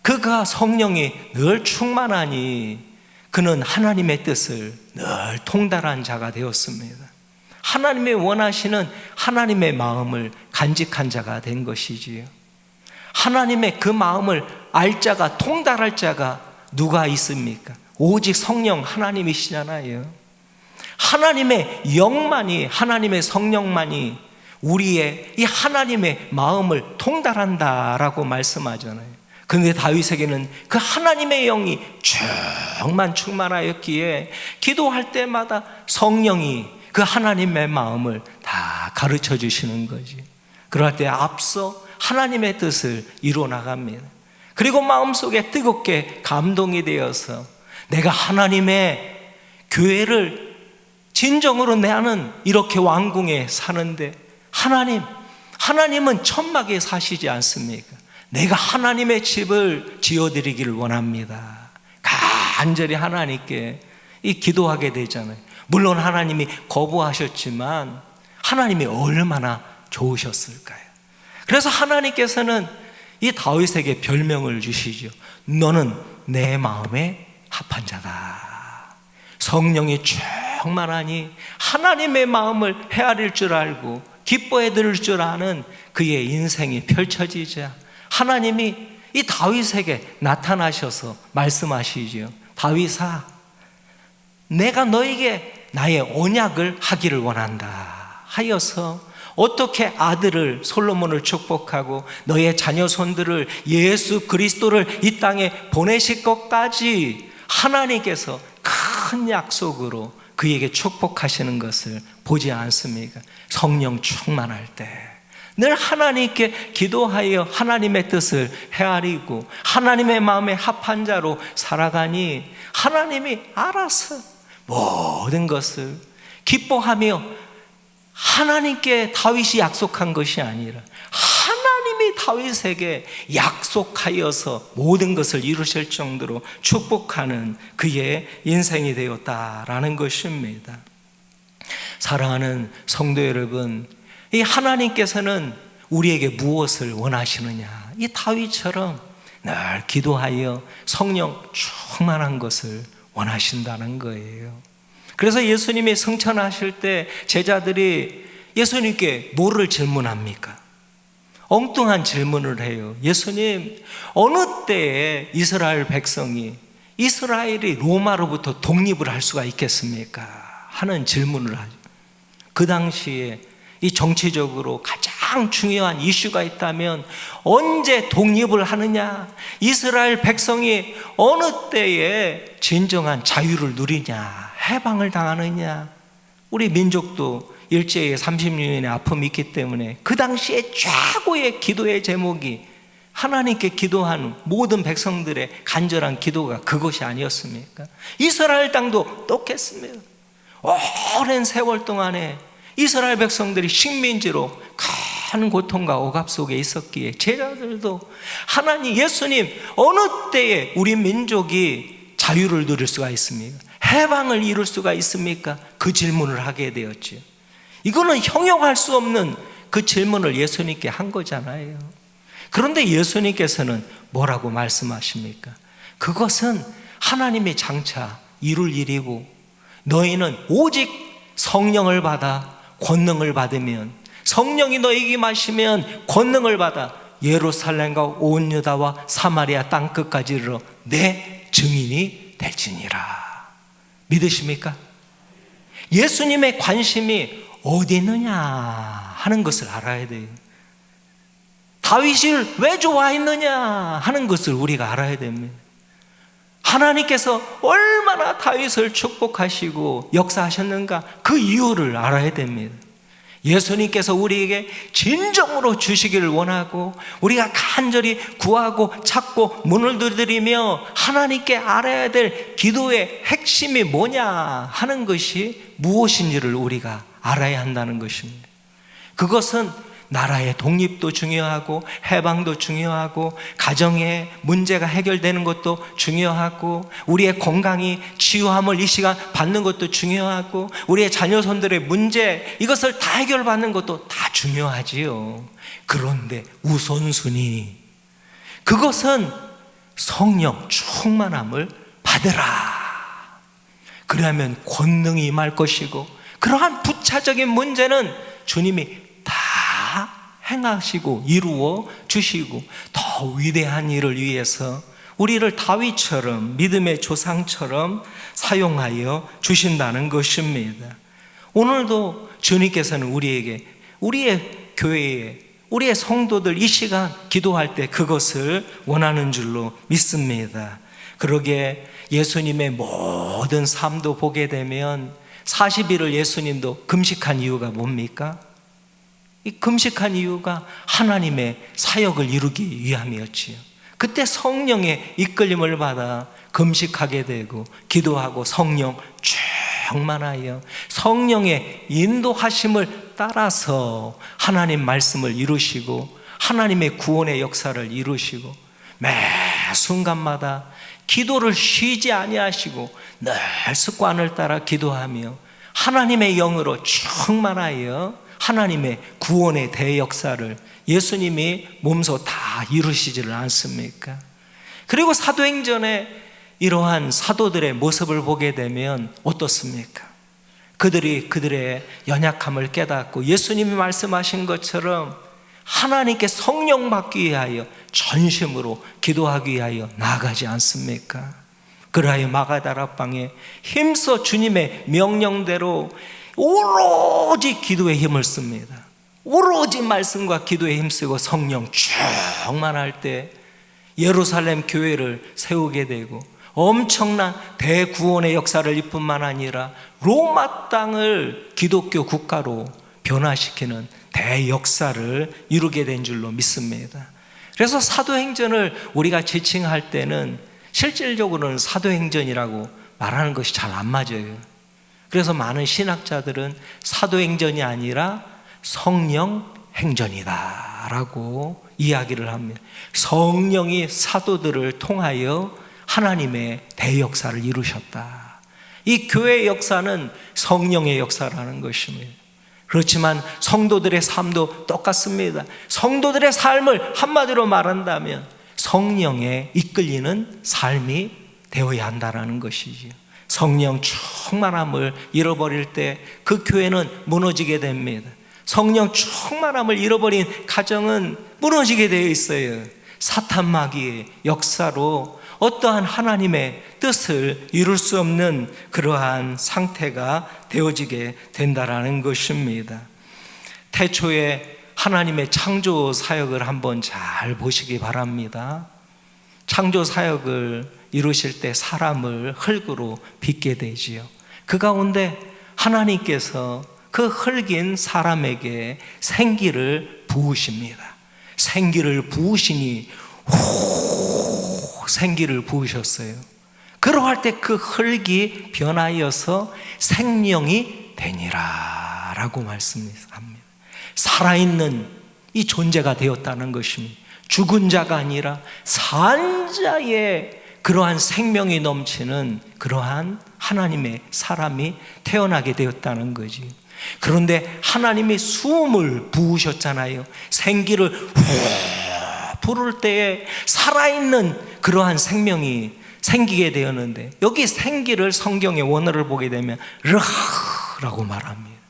그가 성령이 늘 충만하니 그는 하나님의 뜻을 늘 통달한 자가 되었습니다. 하나님의 원하시는 하나님의 마음을 간직한 자가 된 것이지요. 하나님의 그 마음을 알 자가, 통달할 자가 누가 있습니까? 오직 성령 하나님이시잖아요. 하나님의 영만이, 하나님의 성령만이 우리의 이 하나님의 마음을 통달한다라고 말씀하잖아요. 그런데 다윗에게는 그 하나님의 영이 충만하였기에 기도할 때마다 성령이 그 하나님의 마음을 다 가르쳐 주시는 거지. 그럴 때 앞서 하나님의 뜻을 이루어 나갑니다. 그리고 마음속에 뜨겁게 감동이 되어서 내가 하나님의 교회를 진정으로 나는 이렇게 왕궁에 사는데 하나님은 천막에 사시지 않습니까? 내가 하나님의 집을 지어드리기를 원합니다. 간절히 하나님께 기도하게 되잖아요. 물론 하나님이 거부하셨지만 하나님이 얼마나 좋으셨을까요? 그래서 하나님께서는 이 다윗에게 별명을 주시죠. 너는 내 마음에 합한 자다. 성령이 충만하니 하나님의 마음을 헤아릴 줄 알고 기뻐해 들을 줄 아는 그의 인생이 펼쳐지자 하나님이 이 다윗에게 나타나셔서 말씀하시죠. 다윗아, 내가 너에게 나의 언약을 하기를 원한다 하여서 어떻게 아들을 솔로몬을 축복하고 너의 자녀 손들을 예수 그리스도를 이 땅에 보내실 것까지 하나님께서 큰 약속으로 그에게 축복하시는 것을 보지 않습니까? 성령 충만할 때 늘 하나님께 기도하여 하나님의 뜻을 헤아리고 하나님의 마음에 합한 자로 살아가니 하나님이 알아서 모든 것을 기뻐하며 하나님께 다윗이 약속한 것이 아니라 하나님이 다윗에게 약속하여서 모든 것을 이루실 정도로 축복하는 그의 인생이 되었다라는 것입니다. 사랑하는 성도 여러분, 이 하나님께서는 우리에게 무엇을 원하시느냐? 이 다윗처럼 늘 기도하여 성령 충만한 것을 원하신다는 거예요. 그래서 예수님이 승천하실 때 제자들이 예수님께 뭐를 질문합니까? 엉뚱한 질문을 해요. 예수님, 어느 때에 이스라엘 백성이 이스라엘이 로마로부터 독립을 할 수가 있겠습니까? 하는 질문을 하죠. 그 당시에 이 정치적으로 가장 중요한 이슈가 있다면 언제 독립을 하느냐, 이스라엘 백성이 어느 때에 진정한 자유를 누리냐, 해방을 당하느냐. 우리 민족도 일제의 36년의 아픔이 있기 때문에 그 당시에 최고의 기도의 제목이 하나님께 기도하는 모든 백성들의 간절한 기도가 그것이 아니었습니까? 이스라엘 땅도 똑같습니다. 오랜 세월 동안에 이스라엘 백성들이 식민지로 큰 고통과 억압 속에 있었기에 제자들도 하나님, 예수님, 어느 때에 우리 민족이 자유를 누릴 수가 있습니까? 해방을 이룰 수가 있습니까? 그 질문을 하게 되었죠. 이거는 형용할 수 없는 그 질문을 예수님께 한 거잖아요. 그런데 예수님께서는 뭐라고 말씀하십니까? 그것은 하나님이 장차 이룰 일이고 너희는 오직 성령을 받아 권능을 받으면, 성령이 너희에게 마시면 권능을 받아 예루살렘과 온 유다와 사마리아 땅끝까지 이르러 내 증인이 될지니라. 믿으십니까? 예수님의 관심이 어디 있느냐 하는 것을 알아야 돼요. 다윗을 왜 좋아했느냐 하는 것을 우리가 알아야 됩니다. 하나님께서 얼마나 다윗을 축복하시고 역사하셨는가, 그 이유를 알아야 됩니다. 예수님께서 우리에게 진정으로 주시기를 원하고 우리가 간절히 구하고 찾고 문을 두드리며 하나님께 알아야 될 기도의 핵심이 뭐냐 하는 것이 무엇인지를 우리가 알아야 한다는 것입니다. 그것은 나라의 독립도 중요하고 해방도 중요하고 가정의 문제가 해결되는 것도 중요하고 우리의 건강이 치유함을 이 시간 받는 것도 중요하고 우리의 자녀손들의 문제, 이것을 다 해결받는 것도 다 중요하지요. 그런데 우선순위, 그것은 성령 충만함을 받으라. 그러면 권능이 임할 것이고 그러한 부차적인 문제는 주님이 행하시고 이루어 주시고 더 위대한 일을 위해서 우리를 다윗처럼 믿음의 조상처럼 사용하여 주신다는 것입니다. 오늘도 주님께서는 우리에게 우리의 교회에 우리의 성도들 이 시간 기도할 때 그것을 원하는 줄로 믿습니다. 그러기에 예수님의 모든 삶도 보게 되면 40일을 예수님도 금식한 이유가 뭡니까? 이 금식한 이유가 하나님의 사역을 이루기 위함이었지요. 그때 성령의 이끌림을 받아 금식하게 되고 기도하고 성령 충만하여 성령의 인도하심을 따라서 하나님 말씀을 이루시고 하나님의 구원의 역사를 이루시고 매 순간마다 기도를 쉬지 아니하시고 늘 습관을 따라 기도하며 하나님의 영으로 충만하여 하나님의 구원의 대역사를 예수님이 몸소 다 이루시지를 않습니까? 그리고 사도행전에 이러한 사도들의 모습을 보게 되면 어떻습니까? 그들이 그들의 연약함을 깨닫고 예수님이 말씀하신 것처럼 하나님께 성령 받기 위하여 전심으로 기도하기 위하여 나아가지 않습니까? 그러하여 마가다락방에 힘써 주님의 명령대로 오로지 기도에 힘을 씁니다. 오로지 말씀과 기도에 힘쓰고 성령 충만할 때 예루살렘 교회를 세우게 되고 엄청난 대구원의 역사를 이뿐만 아니라 로마 땅을 기독교 국가로 변화시키는 대역사를 이루게 된 줄로 믿습니다. 그래서 사도행전을 우리가 지칭할 때는 실질적으로는 사도행전이라고 말하는 것이 잘 안 맞아요. 그래서 많은 신학자들은 사도행전이 아니라 성령행전이다 라고 이야기를 합니다. 성령이 사도들을 통하여 하나님의 대역사를 이루셨다. 이 교회의 역사는 성령의 역사라는 것입니다. 그렇지만 성도들의 삶도 똑같습니다. 성도들의 삶을 한마디로 말한다면 성령에 이끌리는 삶이 되어야 한다는 것이지요. 성령 충만함을 잃어버릴 때 그 교회는 무너지게 됩니다. 성령 충만함을 잃어버린 가정은 무너지게 되어 있어요. 사탄 마귀의 역사로 어떠한 하나님의 뜻을 이룰 수 없는 그러한 상태가 되어지게 된다라는 것입니다. 태초에 하나님의 창조 사역을 한번 잘 보시기 바랍니다. 창조 사역을 이루실 때 사람을 흙으로 빚게 되지요. 그 가운데 하나님께서 그 흙인 사람에게 생기를 부으십니다. 생기를 부으시니 생기를 부으셨어요. 그러할 때 그 흙이 변하여서 생명이 되니라 라고 말씀합니다. 살아있는 이 존재가 되었다는 것입니다. 죽은 자가 아니라 산 자의 그러한 생명이 넘치는 그러한 하나님의 사람이 태어나게 되었다는 거지. 그런데 하나님이 숨을 부으셨잖아요. 생기를 후 부를 때에 살아있는 그러한 생명이 생기게 되었는데, 여기 생기를 성경의 원어를 보게 되면 르하라고 말합니다.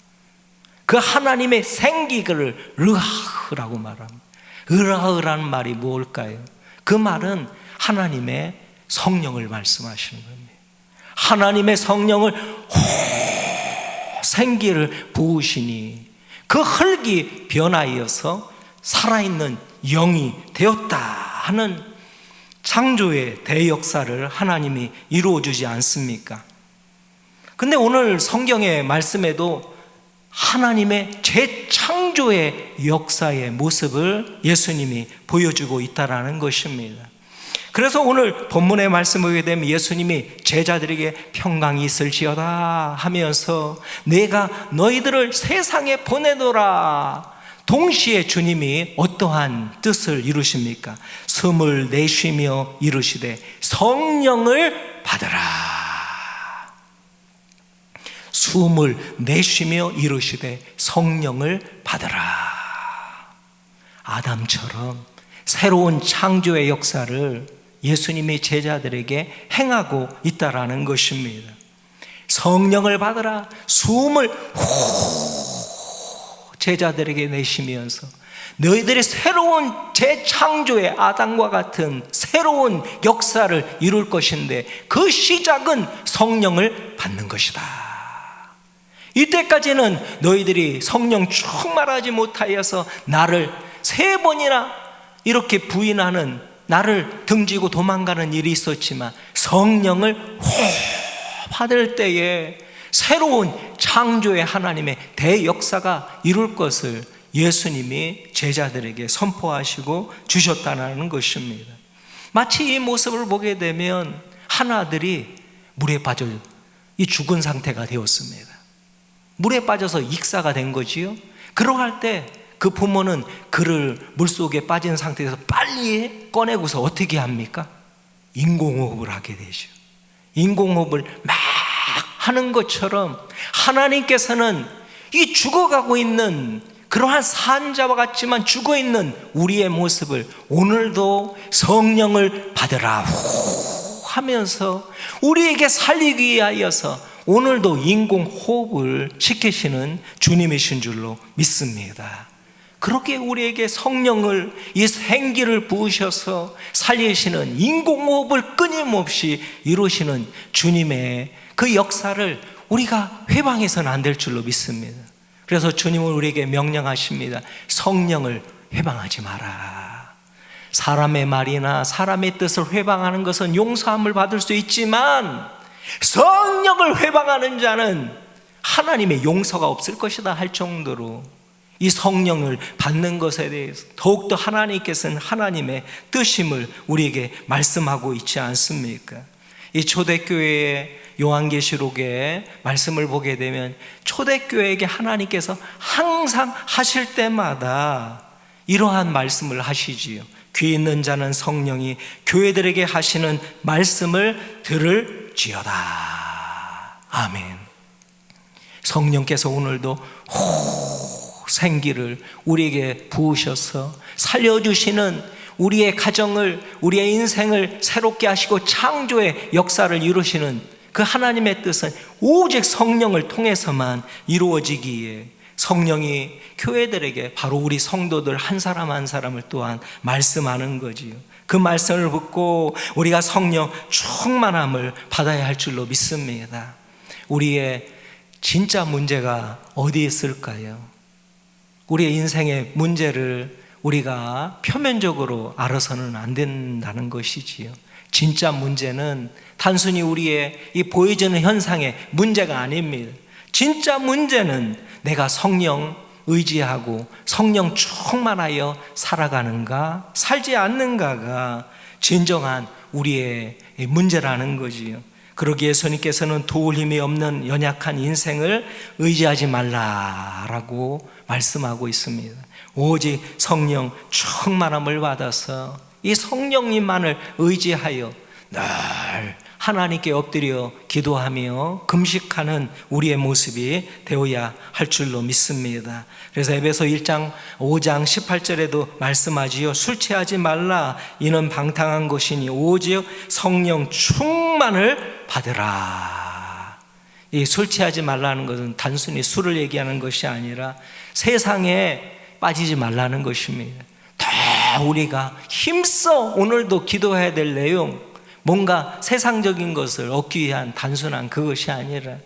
그 하나님의 생기를 르하라고 말합니다. 르하라는 말이 뭘까요? 그 말은 하나님의 성령을 말씀하시는 겁니다. 하나님의 성령을 생기를 부으시니 그 흙이 변하여서 살아있는 영이 되었다 하는 창조의 대역사를 하나님이 이루어주지 않습니까? 근데 오늘 성경의 말씀에도 하나님의 재창조의 역사의 모습을 예수님이 보여주고 있다는 것입니다. 그래서 오늘 본문의 말씀을 보게 되면 예수님이 제자들에게 평강이 있을지어다 하면서 내가 너희들을 세상에 보내노라, 동시에 주님이 어떠한 뜻을 이루십니까? 숨을 내쉬며 이루시되 성령을 받으라. 숨을 내쉬며 이루시되 성령을 받으라. 아담처럼 새로운 창조의 역사를 예수님이 제자들에게 행하고 있다라는 것입니다. 성령을 받으라. 숨을 제자들에게 내쉬면서 너희들이 새로운 재창조의 아담과 같은 새로운 역사를 이룰 것인데 그 시작은 성령을 받는 것이다. 이때까지는 너희들이 성령 충만하지 못하여서 나를 3번이나 이렇게 부인하는, 나를 등지고 도망가는 일이 있었지만 성령을 받을 때에 새로운 창조의 하나님의 대역사가 이룰 것을 예수님이 제자들에게 선포하시고 주셨다는 것입니다. 마치 이 모습을 보게 되면 한 아들이 물에 빠져 이 죽은 상태가 되었습니다. 물에 빠져서 익사가 된 거지요. 그러할 때 그 부모는 그를 물속에 빠진 상태에서 빨리 꺼내고서 어떻게 합니까? 인공호흡을 하게 되죠. 인공호흡을 막 하는 것처럼 하나님께서는 이 죽어가고 있는 그러한 산자와 같지만 죽어있는 우리의 모습을 오늘도 성령을 받으라 하면서 우리에게 살리기 위하여서 오늘도 인공호흡을 시키시는 주님이신 줄로 믿습니다. 그렇게 우리에게 성령을, 이 생기를 부으셔서 살리시는, 인공호흡을 끊임없이 이루시는 주님의 그 역사를 우리가 회방해서는 안 될 줄로 믿습니다. 그래서 주님은 우리에게 명령하십니다. 성령을 회방하지 마라. 사람의 말이나 사람의 뜻을 회방하는 것은 용서함을 받을 수 있지만 성령을 회방하는 자는 하나님의 용서가 없을 것이다 할 정도로 이 성령을 받는 것에 대해서 더욱더 하나님께서는 하나님의 뜻임을 우리에게 말씀하고 있지 않습니까? 이 초대교회의 요한계시록의 말씀을 보게 되면 초대교회에게 하나님께서 항상 하실 때마다 이러한 말씀을 하시지요. 귀 있는 자는 성령이 교회들에게 하시는 말씀을 들을지어다. 아멘. 성령께서 오늘도 생기를 우리에게 부으셔서 살려주시는 우리의 가정을, 우리의 인생을 새롭게 하시고 창조의 역사를 이루시는 그 하나님의 뜻은 오직 성령을 통해서만 이루어지기에 성령이 교회들에게, 바로 우리 성도들 한 사람 한 사람을 또한 말씀하는 거지요. 그 말씀을 듣고 우리가 성령 충만함을 받아야 할 줄로 믿습니다. 우리의 진짜 문제가 어디에 있을까요? 우리의 인생의 문제를 우리가 표면적으로 알아서는 안 된다는 것이지요. 진짜 문제는 단순히 우리의 이 보여지는 현상의 문제가 아닙니다. 진짜 문제는 내가 성령 의지하고 성령 충만하여 살아가는가, 살지 않는가가 진정한 우리의 문제라는 거지요. 그러기에 예수님께서는 도울 힘이 없는 연약한 인생을 의지하지 말라라고 말씀하고 있습니다. 오직 성령 충만함을 받아서 이 성령님만을 의지하여 늘 하나님께 엎드려 기도하며 금식하는 우리의 모습이 되어야 할 줄로 믿습니다. 그래서 에베소 1장 5장 18절에도 말씀하지요. 술 취하지 말라. 이는 방탕한 것이니 오직 성령 충만을 받으라. 이 술 취하지 말라는 것은 단순히 술을 얘기하는 것이 아니라 세상에 빠지지 말라는 것입니다. 다 우리가 힘써 오늘도 기도해야 될 내용, 뭔가 세상적인 것을 얻기 위한 단순한 그것이 아니라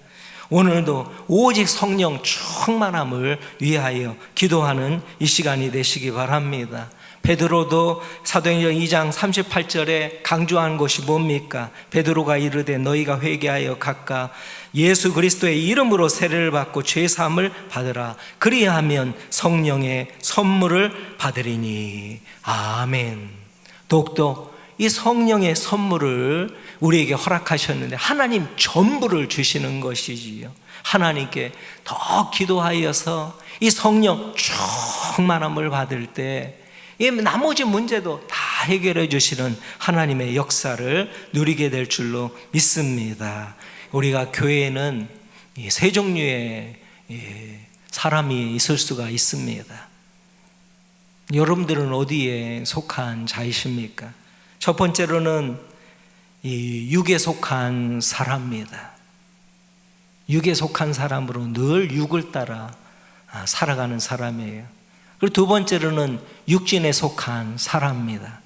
오늘도 오직 성령 충만함을 위하여 기도하는 이 시간이 되시기 바랍니다. 베드로도 사도행전 2장 38절에 강조한 것이 뭡니까? 베드로가 이르되 너희가 회개하여 각각 예수 그리스도의 이름으로 세례를 받고 죄사함을 받으라. 그리하면 성령의 선물을 받으리니. 아멘. 더욱더 이 성령의 선물을 우리에게 허락하셨는데 하나님 전부를 주시는 것이지요. 하나님께 더 기도하여서 이 성령 충만함을 받을 때 이 나머지 문제도 다 해결해 주시는 하나님의 역사를 누리게 될 줄로 믿습니다. 우리가 교회에는 세 종류의 사람이 있을 수가 있습니다. 여러분들은 어디에 속한 자이십니까? 첫 번째로는 이 육에 속한 사람입니다. 육에 속한 사람으로 늘 육을 따라 살아가는 사람이에요. 그리고 두 번째로는 육신에 속한 사람입니다.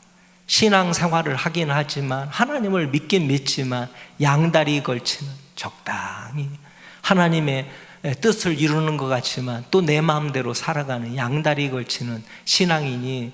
신앙생활을 하긴 하지만 하나님을 믿긴 믿지만 양다리 걸치는 적당히 하나님의 뜻을 이루는 것 같지만 또 내 마음대로 살아가는 양다리 걸치는 신앙인이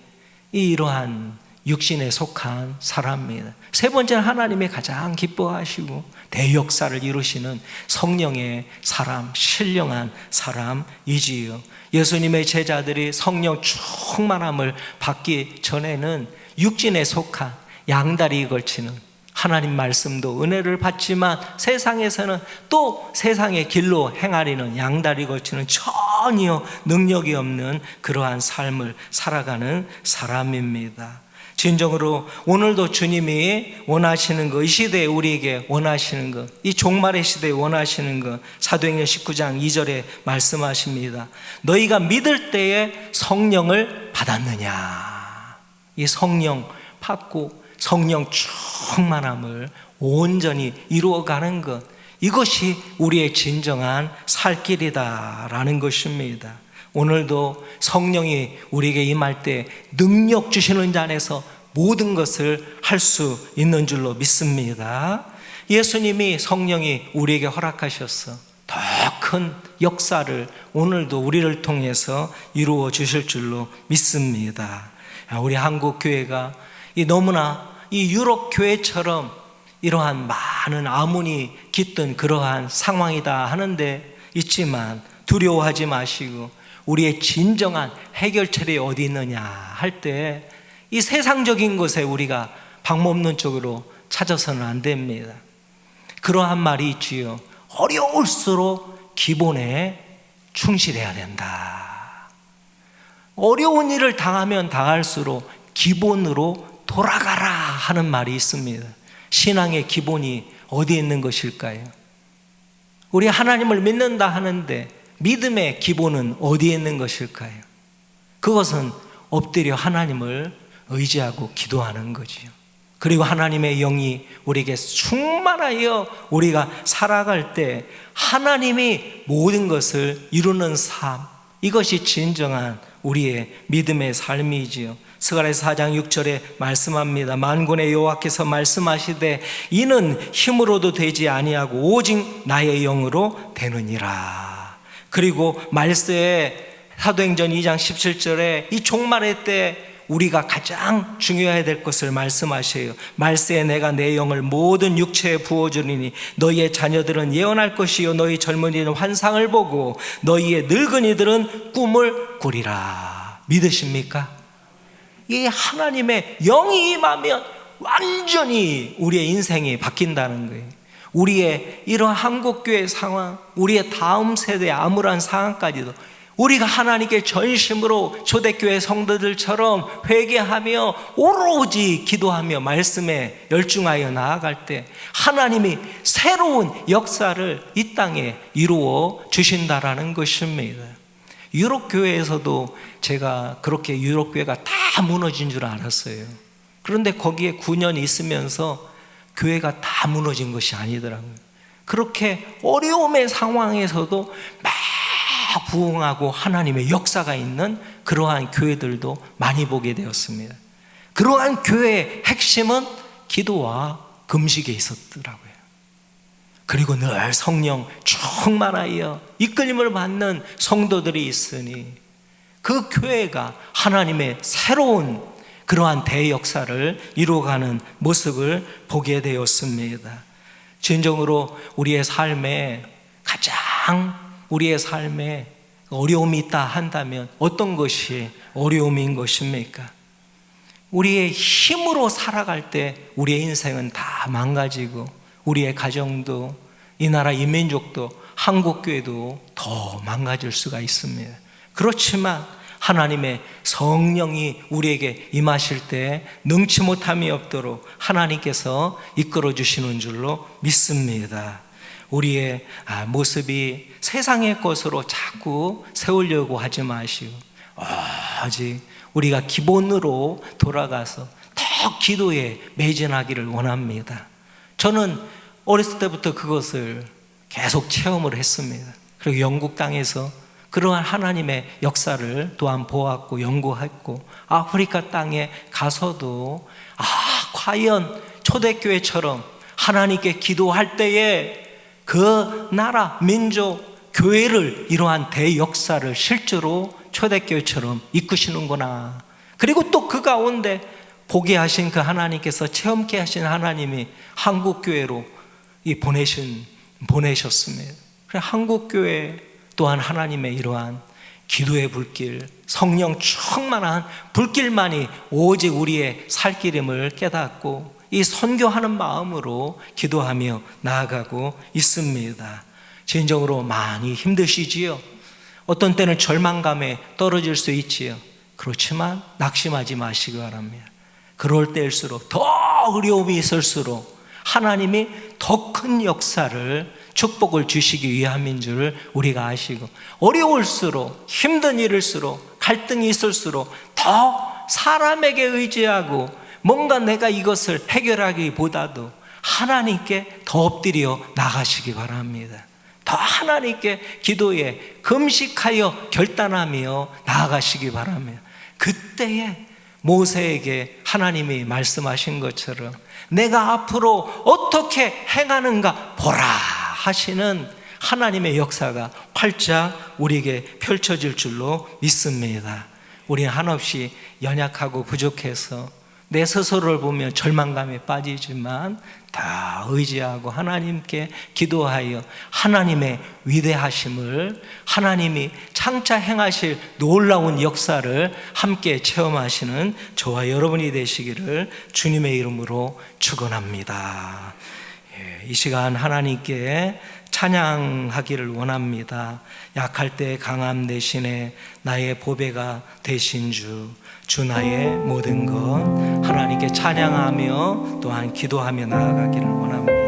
이러한 육신에 속한 사람입니다. 세 번째는 하나님이 가장 기뻐하시고 대역사를 이루시는 성령의 사람, 신령한 사람이지요. 예수님의 제자들이 성령 충만함을 받기 전에는 육신에 속한 양다리 걸치는 하나님 말씀도 은혜를 받지만 세상에서는 또 세상의 길로 행하리는 양다리 걸치는 전혀 능력이 없는 그러한 삶을 살아가는 사람입니다. 진정으로 오늘도 주님이 원하시는 것, 이 시대에 우리에게 원하시는 것, 이 종말의 시대에 원하시는 것, 사도행전 19장 2절에 말씀하십니다. 너희가 믿을 때에 성령을 받았느냐. 이 성령 받고 성령 충만함을 온전히 이루어가는 것, 이것이 우리의 진정한 살 길이다라는 것입니다. 오늘도 성령이 우리에게 임할 때 능력 주시는 자 안에서 모든 것을 할 수 있는 줄로 믿습니다. 예수님이 성령이 우리에게 허락하셔서 더 큰 역사를 오늘도 우리를 통해서 이루어 주실 줄로 믿습니다. 우리 한국 교회가 너무나 이 유럽 교회처럼 이러한 많은 아문이 깃든 그러한 상황이다 하는데 있지만 두려워하지 마시고 우리의 진정한 해결책이 어디 있느냐 할 때 이 세상적인 것에 우리가 방법론 쪽으로 찾아서는 안 됩니다. 그러한 말이 있지요. 어려울수록 기본에 충실해야 된다. 어려운 일을 당하면 당할수록 기본으로 돌아가라 하는 말이 있습니다. 신앙의 기본이 어디에 있는 것일까요? 우리 하나님을 믿는다 하는데 믿음의 기본은 어디에 있는 것일까요? 그것은 엎드려 하나님을 의지하고 기도하는 거지요. 그리고 하나님의 영이 우리에게 충만하여 우리가 살아갈 때 하나님이 모든 것을 이루는 삶, 이것이 진정한 우리의 믿음의 삶이지요. 스가랴서 4장 6절에 말씀합니다. 만군의 여호와께서 말씀하시되 이는 힘으로도 되지 아니하고 오직 나의 영으로 되느니라. 그리고 말세에 사도행전 2장 17절에 이 종말의 때 우리가 가장 중요해야 될 것을 말씀하셔요. 말세에 내가 내 영을 모든 육체에 부어주리니 너희의 자녀들은 예언할 것이요 너희 젊은이는 환상을 보고 너희의 늙은이들은 꿈을 꾸리라. 믿으십니까? 이 하나님의 영이 임하면 완전히 우리의 인생이 바뀐다는 거예요. 우리의 이러한 한국교회 상황, 우리의 다음 세대의 암울한 상황까지도 우리가 하나님께 전심으로 초대교회 성도들처럼 회개하며 오로지 기도하며 말씀에 열중하여 나아갈 때 하나님이 새로운 역사를 이 땅에 이루어 주신다라는 것입니다. 유럽교회에서도 제가 그렇게 유럽교회가 다 무너진 줄 알았어요. 그런데 거기에 9년 있으면서 교회가 다 무너진 것이 아니더라고요. 그렇게 어려움의 상황에서도 막 부흥하고 하나님의 역사가 있는 그러한 교회들도 많이 보게 되었습니다. 그러한 교회의 핵심은 기도와 금식에 있었더라고요. 그리고 늘 성령 충만하여 이끌림을 받는 성도들이 있으니 그 교회가 하나님의 새로운 그러한 대역사를 이루어가는 모습을 보게 되었습니다. 진정으로 우리의 삶에 가장 우리의 삶에 어려움이 있다 한다면 어떤 것이 어려움인 것입니까? 우리의 힘으로 살아갈 때 우리의 인생은 다 망가지고 우리의 가정도 이 나라 이 민족도 한국교회도 더 망가질 수가 있습니다. 그렇지만 하나님의 성령이 우리에게 임하실 때 능치 못함이 없도록 하나님께서 이끌어 주시는 줄로 믿습니다. 우리의 모습이 세상의 것으로 자꾸 세우려고 하지 마시고 오직 우리가 기본으로 돌아가서 더 기도에 매진하기를 원합니다. 저는 어렸을 때부터 그것을 계속 체험을 했습니다. 그리고 영국 땅에서 그러한 하나님의 역사를 또한 보았고 연구했고 아프리카 땅에 가서도 과연 초대교회처럼 하나님께 기도할 때에 그 나라, 민족, 교회를 이러한 대역사를 실제로 초대교회처럼 이끄시는구나. 그리고 또 그 가운데 보게 하신 그 하나님께서, 체험케 하신 하나님이 한국교회로 보내셨습니다. 한국교회 또한 하나님의 이러한 기도의 불길, 성령 충만한 불길만이 오직 우리의 살 길임을 깨닫고 이 선교하는 마음으로 기도하며 나아가고 있습니다. 진정으로 많이 힘드시지요. 어떤 때는 절망감에 떨어질 수 있지요. 그렇지만 낙심하지 마시기 바랍니다. 그럴 때일수록, 더 어려움이 있을수록 하나님이 더 큰 역사를, 축복을 주시기 위함인 줄 우리가 아시고, 어려울수록, 힘든 일일수록, 갈등이 있을수록 더 사람에게 의지하고 뭔가 내가 이것을 해결하기보다도 하나님께 더 엎드려 나가시기 바랍니다. 더 하나님께 기도에 금식하여 결단하며 나아가시기 바랍니다. 그때에 모세에게 하나님이 말씀하신 것처럼 내가 앞으로 어떻게 행하는가 보라 하시는 하나님의 역사가 활짝 우리에게 펼쳐질 줄로 믿습니다. 우리는 한없이 연약하고 부족해서 내 스스로를 보면 절망감에 빠지지만 다 의지하고 하나님께 기도하여 하나님의 위대하심을, 하나님이 장차 행하실 놀라운 역사를 함께 체험하시는 저와 여러분이 되시기를 주님의 이름으로 축원합니다. 이 시간 하나님께 찬양하기를 원합니다. 약할 때 강함 대신에 나의 보배가 되신 주 나의 모든 것, 하나님께 찬양하며 또한 기도하며 나아가기를 원합니다.